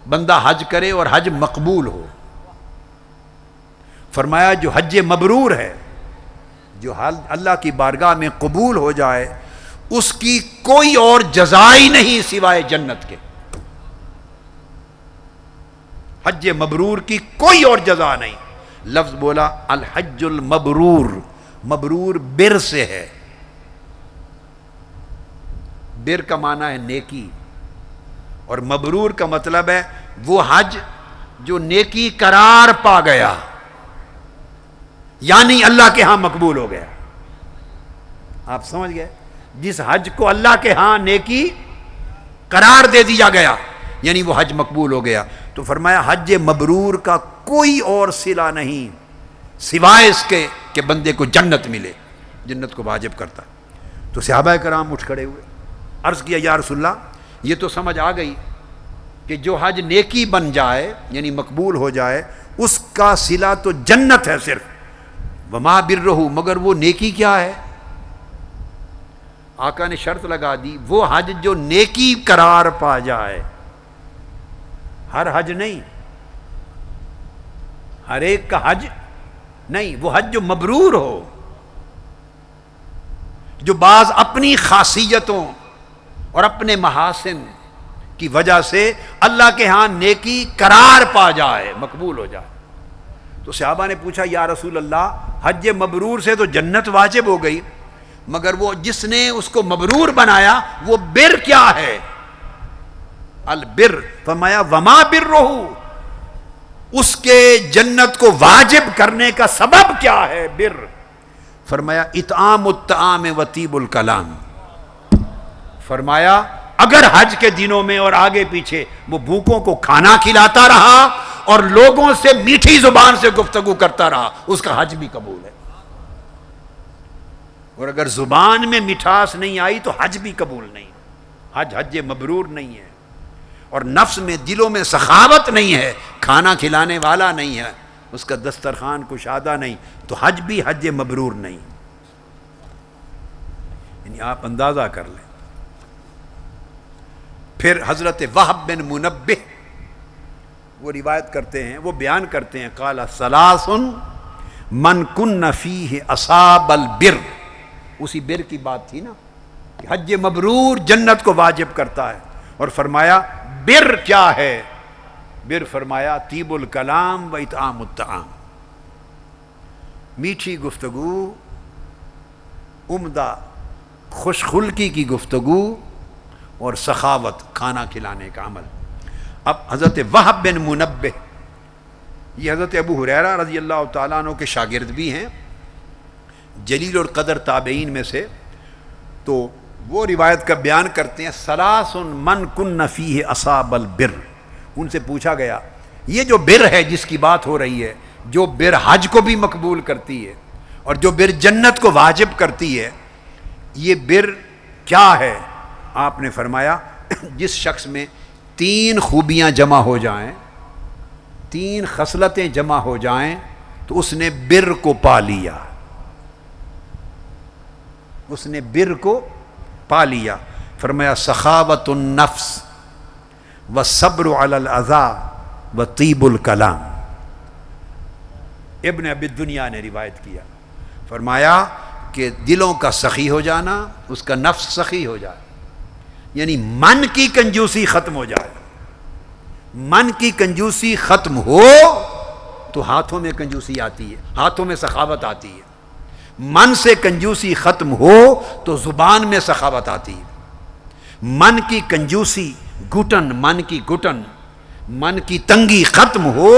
بندہ حج کرے اور حج مقبول ہو. فرمایا جو حج مبرور ہے، جو اللہ کی بارگاہ میں قبول ہو جائے، اس کی کوئی اور جزا ہی نہیں سوائے جنت کے. حج مبرور کی کوئی اور جزا نہیں. لفظ بولا الحج المبرور. مبرور بر سے ہے. بر کا معنی ہے نیکی، اور مبرور کا مطلب ہے وہ حج جو نیکی قرار پا گیا، یعنی اللہ کے ہاں مقبول ہو گیا. آپ سمجھ گئے؟ جس حج کو اللہ کے ہاں نیکی قرار دے دیا گیا، یعنی وہ حج مقبول ہو گیا. تو فرمایا حج مبرور کا کوئی اور صلہ نہیں سوائے اس کے کہ بندے کو جنت ملے، جنت کو واجب کرتا. تو صحابہ کرام اٹھ کھڑے ہوئے، عرض کیا یا رسول اللہ، یہ تو سمجھ آ گئی کہ جو حج نیکی بن جائے یعنی مقبول ہو جائے، اس کا صلہ تو جنت ہے صرف. وما برہ، مگر وہ نیکی کیا ہے؟ آقا نے شرط لگا دی، وہ حج جو نیکی قرار پا جائے. ہر حج نہیں، ہر ایک کا حج نہیں، وہ حج جو مبرور ہو، جو بعض اپنی خاصیتوں اور اپنے محاسن کی وجہ سے اللہ کے ہاں نیکی قرار پا جائے، مقبول ہو جائے. تو صحابہ نے پوچھا یا رسول اللہ، حج مبرور سے تو جنت واجب ہو گئی، مگر وہ جس نے اس کو مبرور بنایا وہ بر کیا ہے؟ البر. فرمایا وما برہ، اس کے جنت کو واجب کرنے کا سبب کیا ہے بر؟ فرمایا اطعام الطعام و طیب الکلام. فرمایا اگر حج کے دنوں میں اور آگے پیچھے وہ بھوکوں کو کھانا کھلاتا رہا اور لوگوں سے میٹھی زبان سے گفتگو کرتا رہا، اس کا حج بھی قبول ہے. اور اگر زبان میں مٹھاس نہیں آئی تو حج بھی قبول نہیں. حج مبرور نہیں ہے. اور نفس میں، دلوں میں سخاوت نہیں ہے، کھانا کھلانے والا نہیں ہے، اس کا دسترخوان کشادہ نہیں، تو حج بھی حج مبرور نہیں. یعنی آپ اندازہ کر لیں. پھر حضرت وہب بن منبہ وہ روایت کرتے ہیں، وہ بیان کرتے ہیں، قال ثلاث من کن فیہ اصاب البر. اسی بر کی بات تھی نا کہ حج مبرور جنت کو واجب کرتا ہے. اور فرمایا بر کیا ہے؟ بر فرمایا طیب الکلام و اطعام الطعام، میٹھی گفتگو، عمدہ خوش خلقی کی گفتگو اور سخاوت، کھانا کھلانے کا عمل. اب حضرت وہب بن منبہ، یہ حضرت ابو ہریرہ رضی اللہ تعالیٰ عنہ کے شاگرد بھی ہیں، جلیل القدر تابعین میں سے. تو وہ روایت کا بیان کرتے ہیں ثلاث من کن فیہ اصاب البر. ان سے پوچھا گیا یہ جو بر ہے جس کی بات ہو رہی ہے، جو بر حج کو بھی مقبول کرتی ہے اور جو بر جنت کو واجب کرتی ہے، یہ بر کیا ہے؟ آپ نے فرمایا جس شخص میں 3 خوبیاں جمع ہو جائیں، 3 خصلتیں جمع ہو جائیں تو اس نے بر کو پا لیا. اس نے بر کو پا لیا. فرمایا سخاوت النفس و صبر علی الاذی و طیب الکلام. ابن ابی دنیا نے روایت کیا، فرمایا کہ دلوں کا سخی ہو جانا، اس کا نفس سخی ہو جائے، یعنی من کی کنجوسی ختم ہو جائے. من کی کنجوسی ختم ہو تو ہاتھوں میں کنجوسی آتی ہے، ہاتھوں میں سخاوت آتی ہے. من سے کنجوسی ختم ہو تو زبان میں سخاوت آتی ہے. من کی کنجوسی، گھٹن، من کی گھٹن، من کی تنگی ختم ہو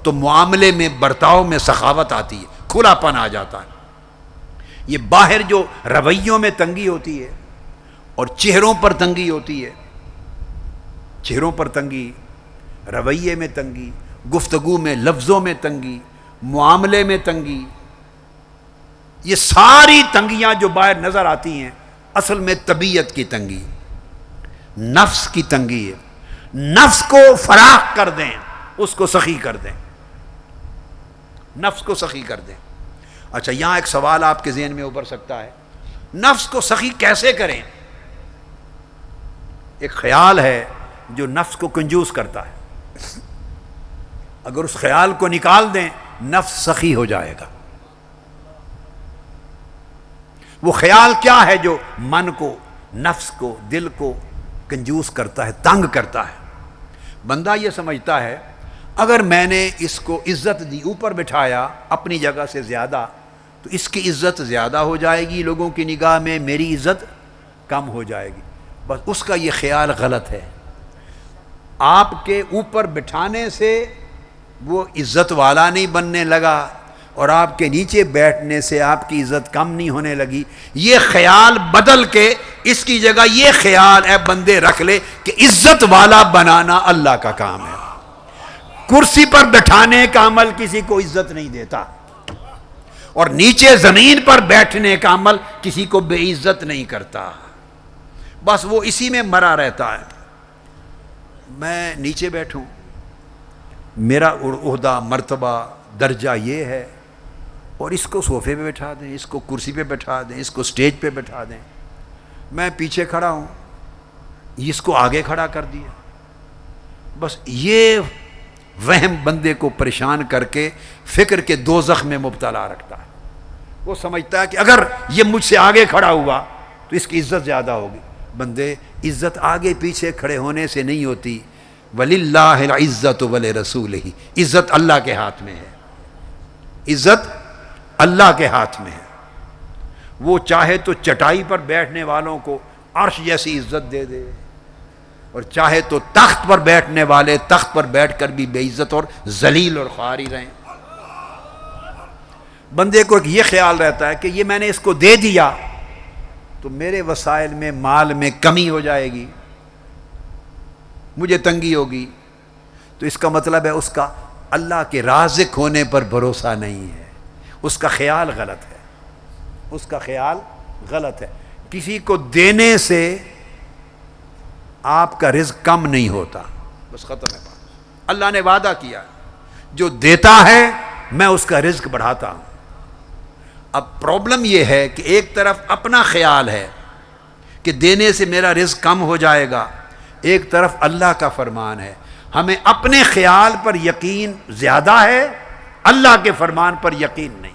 تو معاملے میں، برتاؤ میں سخاوت آتی ہے، کھلا پن آ جاتا ہے. یہ باہر جو رویوں میں تنگی ہوتی ہے اور چہروں پر تنگی ہوتی ہے، چہروں پر تنگی، رویے میں تنگی، گفتگو میں، لفظوں میں تنگی، معاملے میں تنگی، یہ ساری تنگیاں جو باہر نظر آتی ہیں اصل میں طبیعت کی تنگی، نفس کی تنگی ہے. نفس کو فراخ کر دیں، اس کو سخی کر دیں، نفس کو سخی کر دیں. اچھا، یہاں ایک سوال آپ کے ذہن میں ابھر سکتا ہے، نفس کو سخی کیسے کریں؟ ایک خیال ہے جو نفس کو کنجوس کرتا ہے، اگر اس خیال کو نکال دیں نفس سخی ہو جائے گا. وہ خیال کیا ہے جو من کو، نفس کو، دل کو کنجوس کرتا ہے، تنگ کرتا ہے؟ بندہ یہ سمجھتا ہے اگر میں نے اس کو عزت دی، اوپر بٹھایا اپنی جگہ سے زیادہ، تو اس کی عزت زیادہ ہو جائے گی لوگوں کی نگاہ میں، میری عزت کم ہو جائے گی. بس اس کا یہ خیال غلط ہے. آپ کے اوپر بٹھانے سے وہ عزت والا نہیں بننے لگا اور آپ کے نیچے بیٹھنے سے آپ کی عزت کم نہیں ہونے لگی. یہ خیال بدل کے اس کی جگہ یہ خیال اے بندے رکھ لے کہ عزت والا بنانا اللہ کا کام ہے. کرسی پر بٹھانے کا عمل کسی کو عزت نہیں دیتا، اور نیچے زمین پر بیٹھنے کا عمل کسی کو بے عزت نہیں کرتا. بس وہ اسی میں مرا رہتا ہے، میں نیچے بیٹھوں، میرا عہدہ، مرتبہ، درجہ یہ ہے، اور اس کو صوفے پہ بٹھا دیں، اس کو کرسی پہ بٹھا دیں، اس کو سٹیج پہ بٹھا دیں، میں پیچھے کھڑا ہوں، اس کو آگے کھڑا کر دیا. بس یہ وہم بندے کو پریشان کر کے فکر کے دوزخ میں مبتلا رکھتا ہے. وہ سمجھتا ہے کہ اگر یہ مجھ سے آگے کھڑا ہوا تو اس کی عزت زیادہ ہوگی. بندے، عزت آگے پیچھے کھڑے ہونے سے نہیں ہوتی. وَلِلَّهِ الْعِزَّةُ وَلِرَسُولِهِ، عزت اللہ کے ہاتھ میں ہے، عزت اللہ کے ہاتھ میں ہے. وہ چاہے تو چٹائی پر بیٹھنے والوں کو عرش جیسی عزت دے دے، اور چاہے تو تخت پر بیٹھنے والے تخت پر بیٹھ کر بھی بے عزت اور ذلیل اور خوار ہی رہیں. بندے کو ایک یہ خیال رہتا ہے کہ یہ میں نے اس کو دے دیا تو میرے وسائل میں، مال میں کمی ہو جائے گی، مجھے تنگی ہوگی. تو اس کا مطلب ہے اس کا اللہ کے رازق ہونے پر بھروسہ نہیں ہے، اس کا خیال غلط ہے، اس کا خیال غلط ہے. کسی کو دینے سے آپ کا رزق کم نہیں ہوتا، بس ختم ہے بات. اللہ نے وعدہ کیا جو دیتا ہے میں اس کا رزق بڑھاتا ہوں. اب پرابلم یہ ہے کہ ایک طرف اپنا خیال ہے کہ دینے سے میرا رزق کم ہو جائے گا، ایک طرف اللہ کا فرمان ہے. ہمیں اپنے خیال پر یقین زیادہ ہے، اللہ کے فرمان پر یقین نہیں.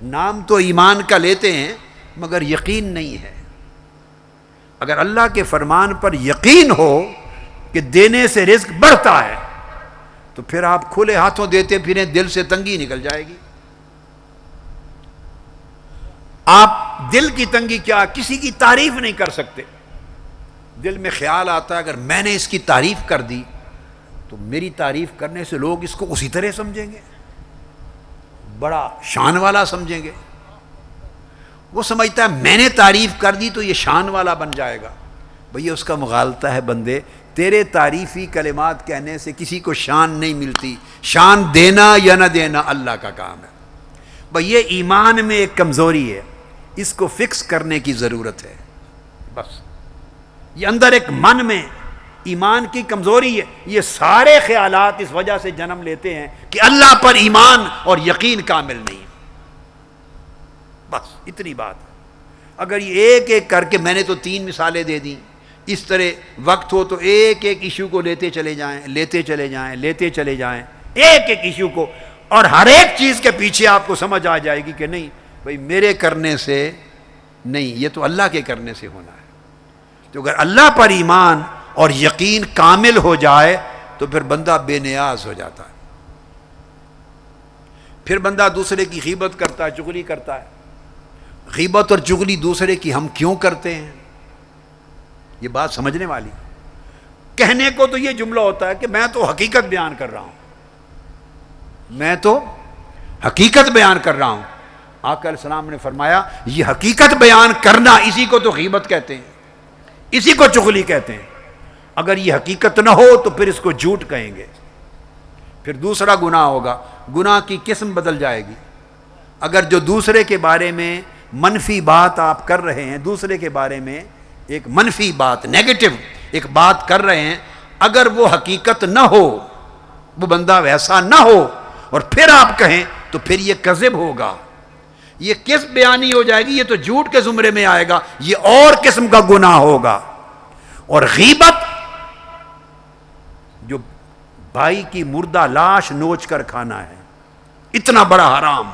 نام تو ایمان کا لیتے ہیں مگر یقین نہیں ہے. اگر اللہ کے فرمان پر یقین ہو کہ دینے سے رزق بڑھتا ہے تو پھر آپ کھلے ہاتھوں دیتے پھریں، دل سے تنگی نکل جائے گی. آپ دل کی تنگی کیا، کسی کی تعریف نہیں کر سکتے. دل میں خیال آتا ہے اگر میں نے اس کی تعریف کر دی تو میری تعریف کرنے سے لوگ اس کو اسی طرح سمجھیں گے، بڑا شان والا سمجھیں گے. وہ سمجھتا ہے میں نے تعریف کر دی تو یہ شان والا بن جائے گا. بھئی اس کا مغالطہ ہے. بندے، تیرے تعریفی کلمات کہنے سے کسی کو شان نہیں ملتی. شان دینا یا نہ دینا اللہ کا کام ہے. بھئی یہ ایمان میں ایک کمزوری ہے، اس کو فکس کرنے کی ضرورت ہے. بس یہ اندر ایک من میں ایمان کی کمزوری ہے. یہ سارے خیالات اس وجہ سے جنم لیتے ہیں کہ اللہ پر ایمان اور یقین کامل نہیں. بس اتنی بات. اگر یہ ایک ایک کر کے، میں نے تو 3 مثالیں دے دیں، اس طرح وقت ہو تو ایک ایک ایشو کو لیتے چلے جائیں، لیتے چلے جائیں، لیتے چلے جائیں، ایک ایک ایشو کو، اور ہر ایک چیز کے پیچھے آپ کو سمجھ آ جائے گی کہ نہیں بھئی میرے کرنے سے نہیں، یہ تو اللہ کے کرنے سے ہونا ہے۔ تو اگر اللہ پر ایمان اور یقین کامل ہو جائے تو پھر بندہ بے نیاز ہو جاتا ہے۔ پھر بندہ دوسرے کی غیبت کرتا ہے، چغلی کرتا ہے۔ غیبت اور چغلی دوسرے کی ہم کیوں کرتے ہیں؟ یہ بات سمجھنے والی۔ کہنے کو تو یہ جملہ ہوتا ہے کہ میں تو حقیقت بیان کر رہا ہوں، میں تو حقیقت بیان کر رہا ہوں۔ آقا علیہ السلام نے فرمایا یہ حقیقت بیان کرنا، اسی کو تو غیبت کہتے ہیں، اسی کو چغلی کہتے ہیں۔ اگر یہ حقیقت نہ ہو تو پھر اس کو جھوٹ کہیں گے، پھر دوسرا گناہ ہوگا، گناہ کی قسم بدل جائے گی۔ اگر جو دوسرے کے بارے میں منفی بات آپ کر رہے ہیں، دوسرے کے بارے میں ایک منفی بات، نیگیٹو ایک بات کر رہے ہیں، اگر وہ حقیقت نہ ہو، وہ بندہ ویسا نہ ہو اور پھر آپ کہیں تو پھر یہ کذب ہوگا، یہ کس بیانی ہو جائے گی، یہ تو جھوٹ کے زمرے میں آئے گا، یہ اور قسم کا گناہ ہوگا۔ اور غیبت، جو بھائی کی مردہ لاش نوچ کر کھانا ہے، اتنا بڑا حرام،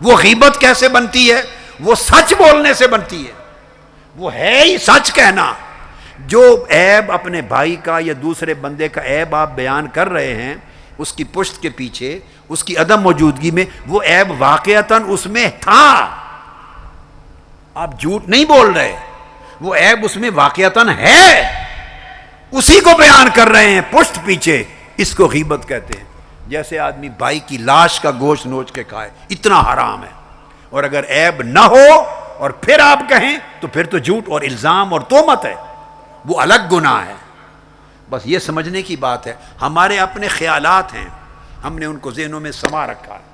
وہ غیبت کیسے بنتی ہے؟ وہ سچ بولنے سے بنتی ہے، وہ ہے ہی سچ کہنا۔ جو عیب اپنے بھائی کا یا دوسرے بندے کا عیب آپ بیان کر رہے ہیں، اس کی پشت کے پیچھے، اس کی عدم موجودگی میں، وہ عیب واقعتاً اس میں تھا، آپ جھوٹ نہیں بول رہے، وہ عیب اس میں واقعتاً ہے، اسی کو بیان کر رہے ہیں پشت پیچھے، اس کو غیبت کہتے ہیں۔ جیسے آدمی بھائی کی لاش کا گوشت نوچ کے کھائے، اتنا حرام ہے۔ اور اگر عیب نہ ہو اور پھر آپ کہیں تو پھر تو جھوٹ اور الزام اور تہمت ہے، وہ الگ گناہ ہے۔ بس یہ سمجھنے کی بات ہے، ہمارے اپنے خیالات ہیں، ہم نے ان کو ذہنوں میں سما رکھا ہے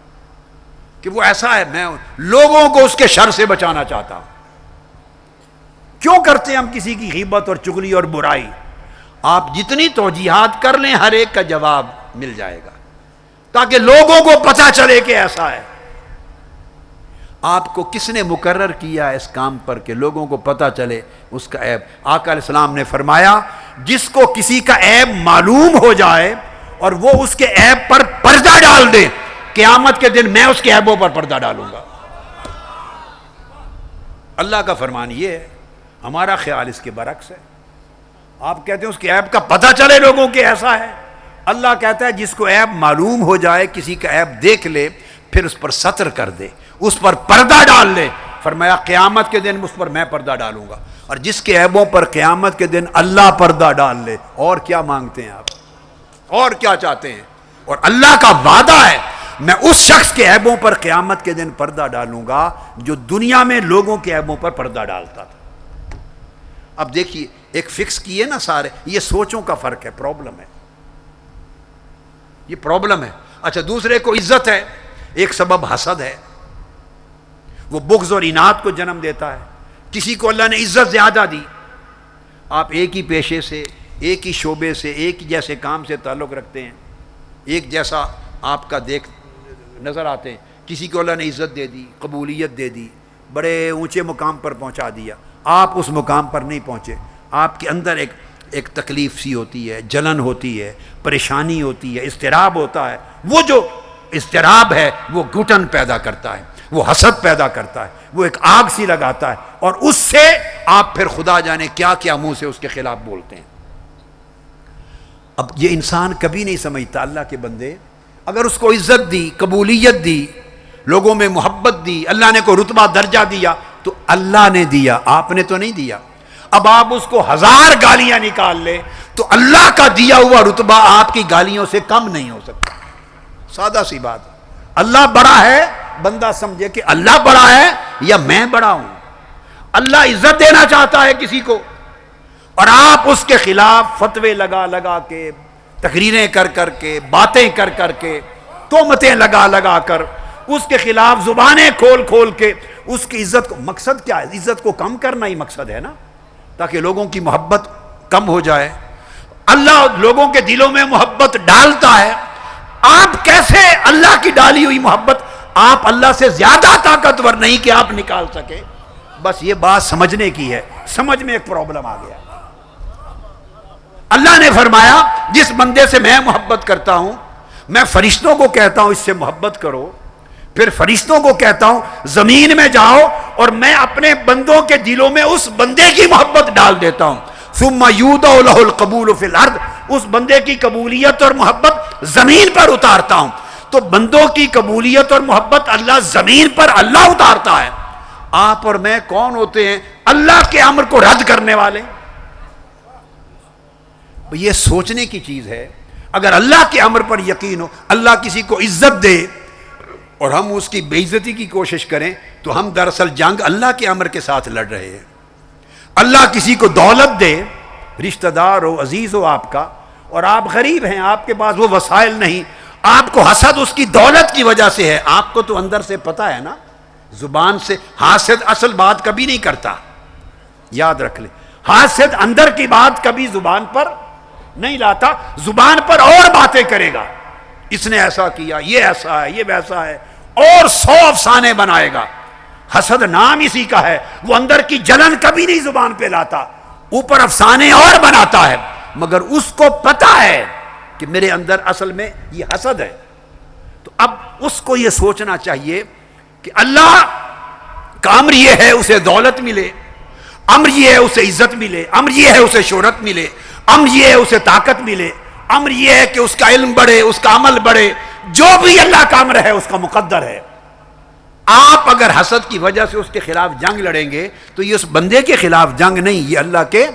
کہ وہ ایسا ہے، میں لوگوں کو اس کے شر سے بچانا چاہتا ہوں۔ کیوں کرتے ہیں ہم کسی کی غیبت اور چغلی اور برائی؟ آپ جتنی توجیہات کر لیں ہر ایک کا جواب مل جائے گا، تاکہ لوگوں کو پتہ چلے کہ ایسا ہے۔ آپ کو کس نے مقرر کیا اس کام پر کہ لوگوں کو پتہ چلے اس کا عیب؟ آقا علیہ السلام نے فرمایا جس کو کسی کا عیب معلوم ہو جائے اور وہ اس کے عیب پر پردہ ڈال دے، قیامت کے دن میں اس کے عیبوں پر پردہ ڈالوں گا۔ اللہ کا فرمان یہ ہے، ہمارا خیال اس کے برعکس ہے۔ آپ کہتے ہیں اس کے عیب کا پتہ چلے لوگوں کے، ایسا ہے۔ اللہ کہتا ہے جس کو عیب معلوم ہو جائے، کسی کا عیب دیکھ لے، پھر اس پر ستر کر دے، اس پر پردہ ڈال لے، فرمایا قیامت کے دن اس پر میں پردہ ڈالوں گا۔ اور جس کے عیبوں پر قیامت کے دن اللہ پردہ ڈال لے، اور کیا مانگتے ہیں آپ؟ اور کیا چاہتے ہیں؟ اور اللہ کا وعدہ ہے میں اس شخص کے عیبوں پر قیامت کے دن پردہ ڈالوں گا جو دنیا میں لوگوں کے عیبوں پر پردہ ڈالتا تھا۔ اب دیکھیے ایک فکس کیے نا سارے، یہ سوچوں کا فرق ہے، پرابلم ہے، یہ پرابلم ہے۔ اچھا دوسرے کو عزت ہے، ایک سبب حسد ہے، وہ بغض اور اناد کو جنم دیتا ہے۔ کسی کو اللہ نے عزت زیادہ دی، آپ ایک ہی پیشے سے، ایک ہی شعبے سے، ایک ہی جیسے کام سے تعلق رکھتے ہیں، ایک جیسا آپ کا دیکھ نظر آتے ہیں، کسی کو اللہ نے عزت دے دی، قبولیت دے دی، بڑے اونچے مقام پر پہنچا دیا، آپ اس مقام پر نہیں پہنچے، آپ کے اندر ایک تکلیف سی ہوتی ہے، جلن ہوتی ہے، پریشانی ہوتی ہے، اضطراب ہوتا ہے۔ وہ جو اضطراب ہے وہ گھٹن پیدا کرتا ہے، وہ حسد پیدا کرتا ہے، وہ ایک آگ سی لگاتا ہے، اور اس سے آپ پھر خدا جانے کیا کیا منہ سے اس کے خلاف بولتے ہیں۔ اب یہ انسان کبھی نہیں سمجھتا، اللہ کے بندے اگر اس کو عزت دی، قبولیت دی، لوگوں میں محبت دی، اللہ نے کوئی رتبہ درجہ دیا تو اللہ نے دیا، آپ نے تو نہیں دیا۔ اب آپ اس کو 1000 گالیاں نکال لے تو اللہ کا دیا ہوا رتبہ آپ کی گالیوں سے کم نہیں ہو سکتا۔ سادہ سی بات، اللہ بڑا ہے، بندہ سمجھے کہ اللہ بڑا ہے یا میں بڑا ہوں۔ اللہ عزت دینا چاہتا ہے کسی کو، اور آپ اس کے خلاف فتوے لگا لگا کے، تقریریں کر کر کے، باتیں کر کر کے، تہمتیں لگا لگا کر اس کے خلاف زبانیں کھول کھول کے اس کی عزت کو، مقصد کیا ہے؟ عزت کو کم کرنا ہی مقصد ہے نا، تاکہ لوگوں کی محبت کم ہو جائے۔ اللہ لوگوں کے دلوں میں محبت ڈالتا ہے، آپ کیسے اللہ کی ڈالی ہوئی محبت، آپ اللہ سے زیادہ طاقتور نہیں کہ آپ نکال سکے۔ بس یہ بات سمجھنے کی ہے، سمجھ میں ایک پرابلم آ گیا۔ اللہ نے فرمایا جس بندے سے میں محبت کرتا ہوں میں فرشتوں کو کہتا ہوں اس سے محبت کرو، پھر فرشتوں کو کہتا ہوں زمین میں جاؤ اور میں اپنے بندوں کے دلوں میں اس بندے کی محبت ڈال دیتا ہوں، ثم یودع لہ القبول فی الارض، اس بندے کی قبولیت اور محبت زمین پر اتارتا ہوں۔ تو بندوں کی قبولیت اور محبت اللہ زمین پر اللہ اتارتا ہے۔ آپ اور میں کون ہوتے ہیں؟ اللہ کے امر کو رد کرنے والے۔ یہ سوچنے کی چیز ہے۔ اگر اللہ کے امر پر یقین ہو، اللہ کسی کو عزت دے اور ہم اس کی بے عزتی کی کوشش کریں تو ہم دراصل جنگ اللہ کے امر کے ساتھ لڑ رہے ہیں۔ اللہ کسی کو دولت دے، رشتہ دار ہو، عزیز ہو آپ کا، اور آپ غریب ہیں، آپ کے پاس وہ وسائل نہیں، آپ کو حسد اس کی دولت کی وجہ سے ہے۔ آپ کو تو اندر سے پتہ ہے نا، زبان سے حاسد اصل بات کبھی نہیں کرتا، یاد رکھ لیں، حاسد اندر کی بات کبھی زبان پر نہیں لاتا، زبان پر اور باتیں کرے گا، اس نے ایسا کیا، یہ ایسا ہے، یہ ویسا ہے، اور 100 افسانے بنائے گا۔ حسد نام اسی کا ہے، وہ اندر کی جلن کبھی نہیں زبان پہ لاتا، اوپر افسانے اور بناتا ہے، مگر اس کو پتا ہے کہ میرے اندر اصل میں یہ حسد ہے۔ تو اب اس کو یہ سوچنا چاہیے کہ اللہ کا امر یہ ہے اسے دولت ملے، امر یہ ہے اسے عزت ملے، امر یہ ہے اسے شہرت ملے، امر یہ ہے اسے طاقت ملے، امر یہ ہے کہ اس کا علم بڑھے، اس کا عمل بڑھے، جو بھی اللہ کا امر ہے اس کا مقدر ہے۔ آپ اگر حسد کی وجہ سے اس کے خلاف جنگ لڑیں گے تو یہ اس بندے کے خلاف جنگ نہیں، یہ اللہ کے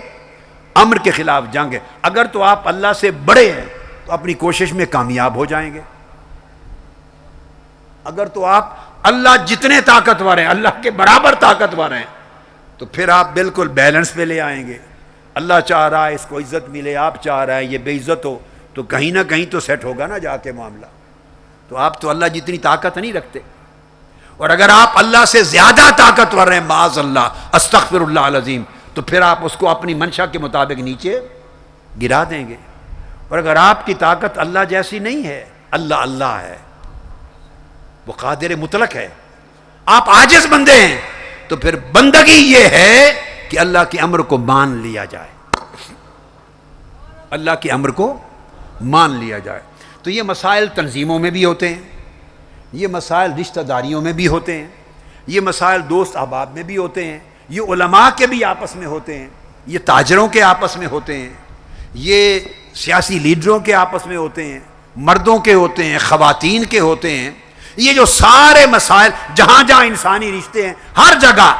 امر کے خلاف جنگ ہے۔ اگر تو آپ اللہ سے بڑے ہیں تو اپنی کوشش میں کامیاب ہو جائیں گے، اگر تو آپ اللہ جتنے طاقتور ہیں، اللہ کے برابر طاقتور ہیں، تو پھر آپ بالکل بیلنس پہ لے آئیں گے۔ اللہ چاہ رہا ہے اس کو عزت ملے، آپ چاہ رہے ہیں یہ بے عزت ہو، تو کہیں نہ کہیں تو سیٹ ہوگا نا جا کے معاملہ۔ تو آپ تو اللہ جتنی طاقت نہیں رکھتے، اور اگر آپ اللہ سے زیادہ طاقتور ہیں، معاذ اللہ، استغفر اللہ العظیم، تو پھر آپ اس کو اپنی منشا کے مطابق نیچے گرا دیں گے۔ اور اگر آپ کی طاقت اللہ جیسی نہیں ہے، اللہ اللہ ہے، وہ قادر مطلق ہے، آپ عاجز بندے ہیں، تو پھر بندگی یہ ہے کہ اللہ کے امر کو مان لیا جائے، اللہ کے امر کو مان لیا جائے۔ تو یہ مسائل تنظیموں میں بھی ہوتے ہیں، یہ مسائل رشتہ داریوں میں بھی ہوتے ہیں، یہ مسائل دوست احباب میں بھی ہوتے ہیں، یہ علماء کے بھی آپس میں ہوتے ہیں، یہ تاجروں کے آپس میں ہوتے ہیں، یہ سیاسی لیڈروں کے آپس میں ہوتے ہیں، مردوں کے ہوتے ہیں، خواتین کے ہوتے ہیں۔ یہ جو سارے مسائل جہاں جہاں انسانی رشتے ہیں، ہر جگہ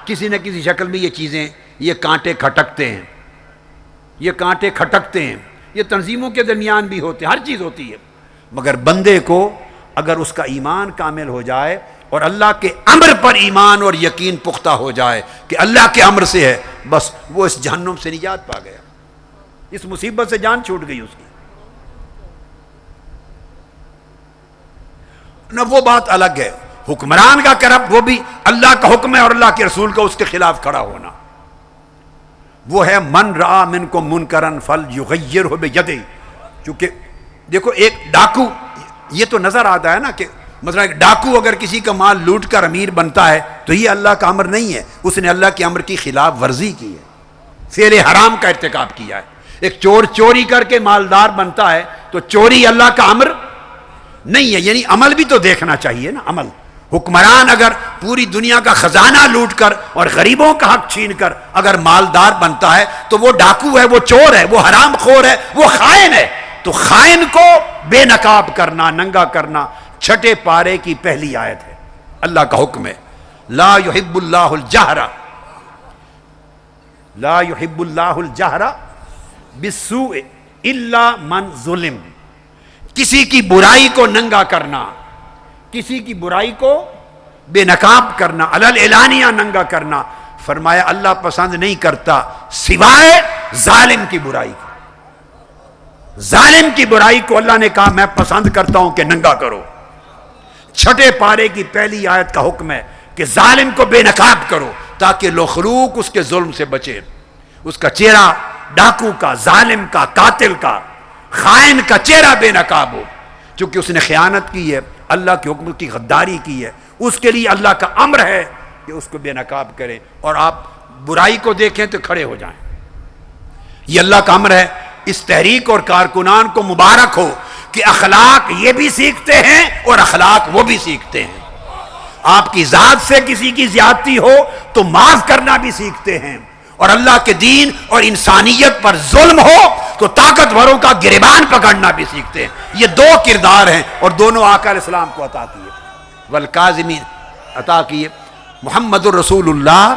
کسی نہ کسی شکل میں یہ چیزیں، یہ کانٹے کھٹکتے ہیں، یہ کانٹے کھٹکتے ہیں، یہ تنظیموں کے درمیان بھی ہوتے ہیں، ہر چیز ہوتی ہے۔ مگر بندے کو اگر اس کا ایمان کامل ہو جائے اور اللہ کے امر پر ایمان اور یقین پختہ ہو جائے کہ اللہ کے امر سے ہے، بس وہ اس جہنم سے نجات پا گیا، اس مصیبت سے جان چھوٹ گئی اس کی۔ نہ وہ بات الگ ہے، حکمران کا کرب، وہ بھی اللہ کا حکم ہے اور اللہ کے رسول کا اس کے خلاف کھڑا ہونا، وہ ہے من رآ منکم منکرا فلیغیرہ بیدہ۔ چونکہ دیکھو ایک ڈاکو، یہ تو نظر آتا ہے نا کہ مثلا ایک ڈاکو اگر کسی کا مال لوٹ کر امیر بنتا ہے تو یہ اللہ کا امر نہیں ہے، اس نے اللہ کے امر کی خلاف ورزی کی ہے، فعل حرام کا ارتکاب کیا ہے۔ ایک چور چوری کر کے مالدار بنتا ہے تو چوری اللہ کا امر نہیں ہے، یعنی عمل بھی تو دیکھنا چاہیے نا، عمل۔ حکمران اگر پوری دنیا کا خزانہ لوٹ کر اور غریبوں کا حق چھین کر اگر مالدار بنتا ہے تو وہ ڈاکو ہے، وہ چور ہے، وہ حرام خور ہے، وہ خائن ہے۔ تو خائن کو بے نقاب کرنا، ننگا کرنا 6 پارے کی پہلی آیت ہے، اللہ کا حکم ہے، لا یحب اللہ الجہر، لا یحب اللہ الجہر بالسوء الا من ظلم۔ کسی کی برائی کو ننگا کرنا، کسی کی برائی کو بے نقاب کرنا، علی الاعلانیہ ننگا کرنا، فرمایا اللہ پسند نہیں کرتا سوائے ظالم کی برائی کو۔ ظالم کی برائی کو اللہ نے کہا میں پسند کرتا ہوں کہ ننگا کرو۔ 6 پارے کی پہلی آیت کا حکم ہے کہ ظالم کو بے نقاب کرو تاکہ مخلوق اس کے ظلم سے بچے۔ اس کا چہرہ ڈاکو کا، ظالم کا، قاتل کا، خائن کا چہرہ بے نقاب ہو، چونکہ اس نے خیانت کی ہے، اللہ کے حکم کی غداری کی ہے، اس کے لیے اللہ کا امر ہے کہ اس کو بے نقاب کریں، اور آپ برائی کو دیکھیں تو کھڑے ہو جائیں۔ یہ اللہ کا امر ہے۔ اس تحریک اور کارکنان کو مبارک ہو کہ اخلاق یہ بھی سیکھتے ہیں اور اخلاق وہ بھی سیکھتے ہیں۔ آپ کی ذات سے کسی کی زیادتی ہو تو معاف کرنا بھی سیکھتے ہیں، اور اللہ کے دین اور انسانیت پر ظلم ہو تو طاقتوروں کا گریبان پکڑنا بھی سیکھتے ہیں۔ یہ دو کردار ہیں اور دونوں آقا علیہ السلام کو عطا کیے، والکاظمین عطا کیے۔ محمد الرسول اللہ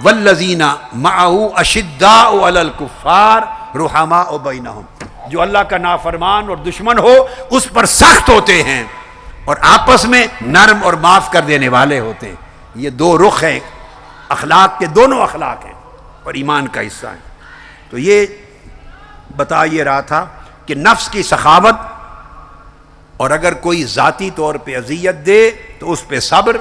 والذین معہ اشداء علی الکفار رحماء بینہم، جو اللہ کا نافرمان اور دشمن ہو اس پر سخت ہوتے ہیں اور آپس میں نرم اور معاف کر دینے والے ہوتے ہیں۔ یہ دو رخ ہیں اخلاق کے، دونوں اخلاق ہیں اور ایمان کا حصہ ہیں۔ تو یہ بتا یہ رہا تھا کہ نفس کی سخاوت، اور اگر کوئی ذاتی طور پہ اذیت دے تو اس پہ صبر،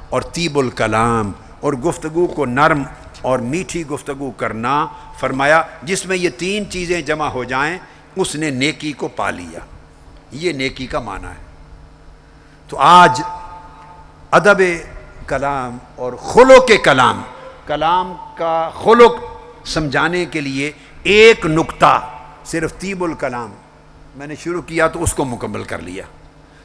اور طیب الکلام، اور گفتگو کو نرم اور میٹھی گفتگو کرنا، فرمایا جس میں یہ تین چیزیں جمع ہو جائیں اس نے نیکی کو پا لیا۔ یہ نیکی کا معنی ہے۔ تو آج ادب کلام اور خلق کلام، کلام کا خلق سمجھانے کے لیے ایک نقطہ صرف طیب الکلام میں نے شروع کیا تو اس کو مکمل کر لیا۔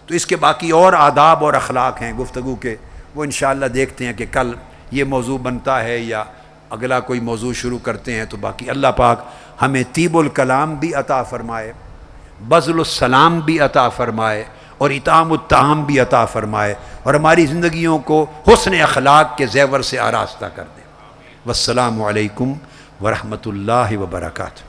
تو اس کے باقی اور آداب اور اخلاق ہیں گفتگو کے، وہ انشاءاللہ دیکھتے ہیں کہ کل یہ موضوع بنتا ہے یا اگلا کوئی موضوع شروع کرتے ہیں۔ تو باقی اللہ پاک ہمیں طیب الکلام بھی عطا فرمائے، بذل السلام بھی عطا فرمائے، اور اطعام الطعام بھی عطا فرمائے، اور ہماری زندگیوں کو حسن اخلاق کے زیور سے آراستہ کر دے۔ والسلام علیکم ورحمۃ اللہ وبرکاتہ۔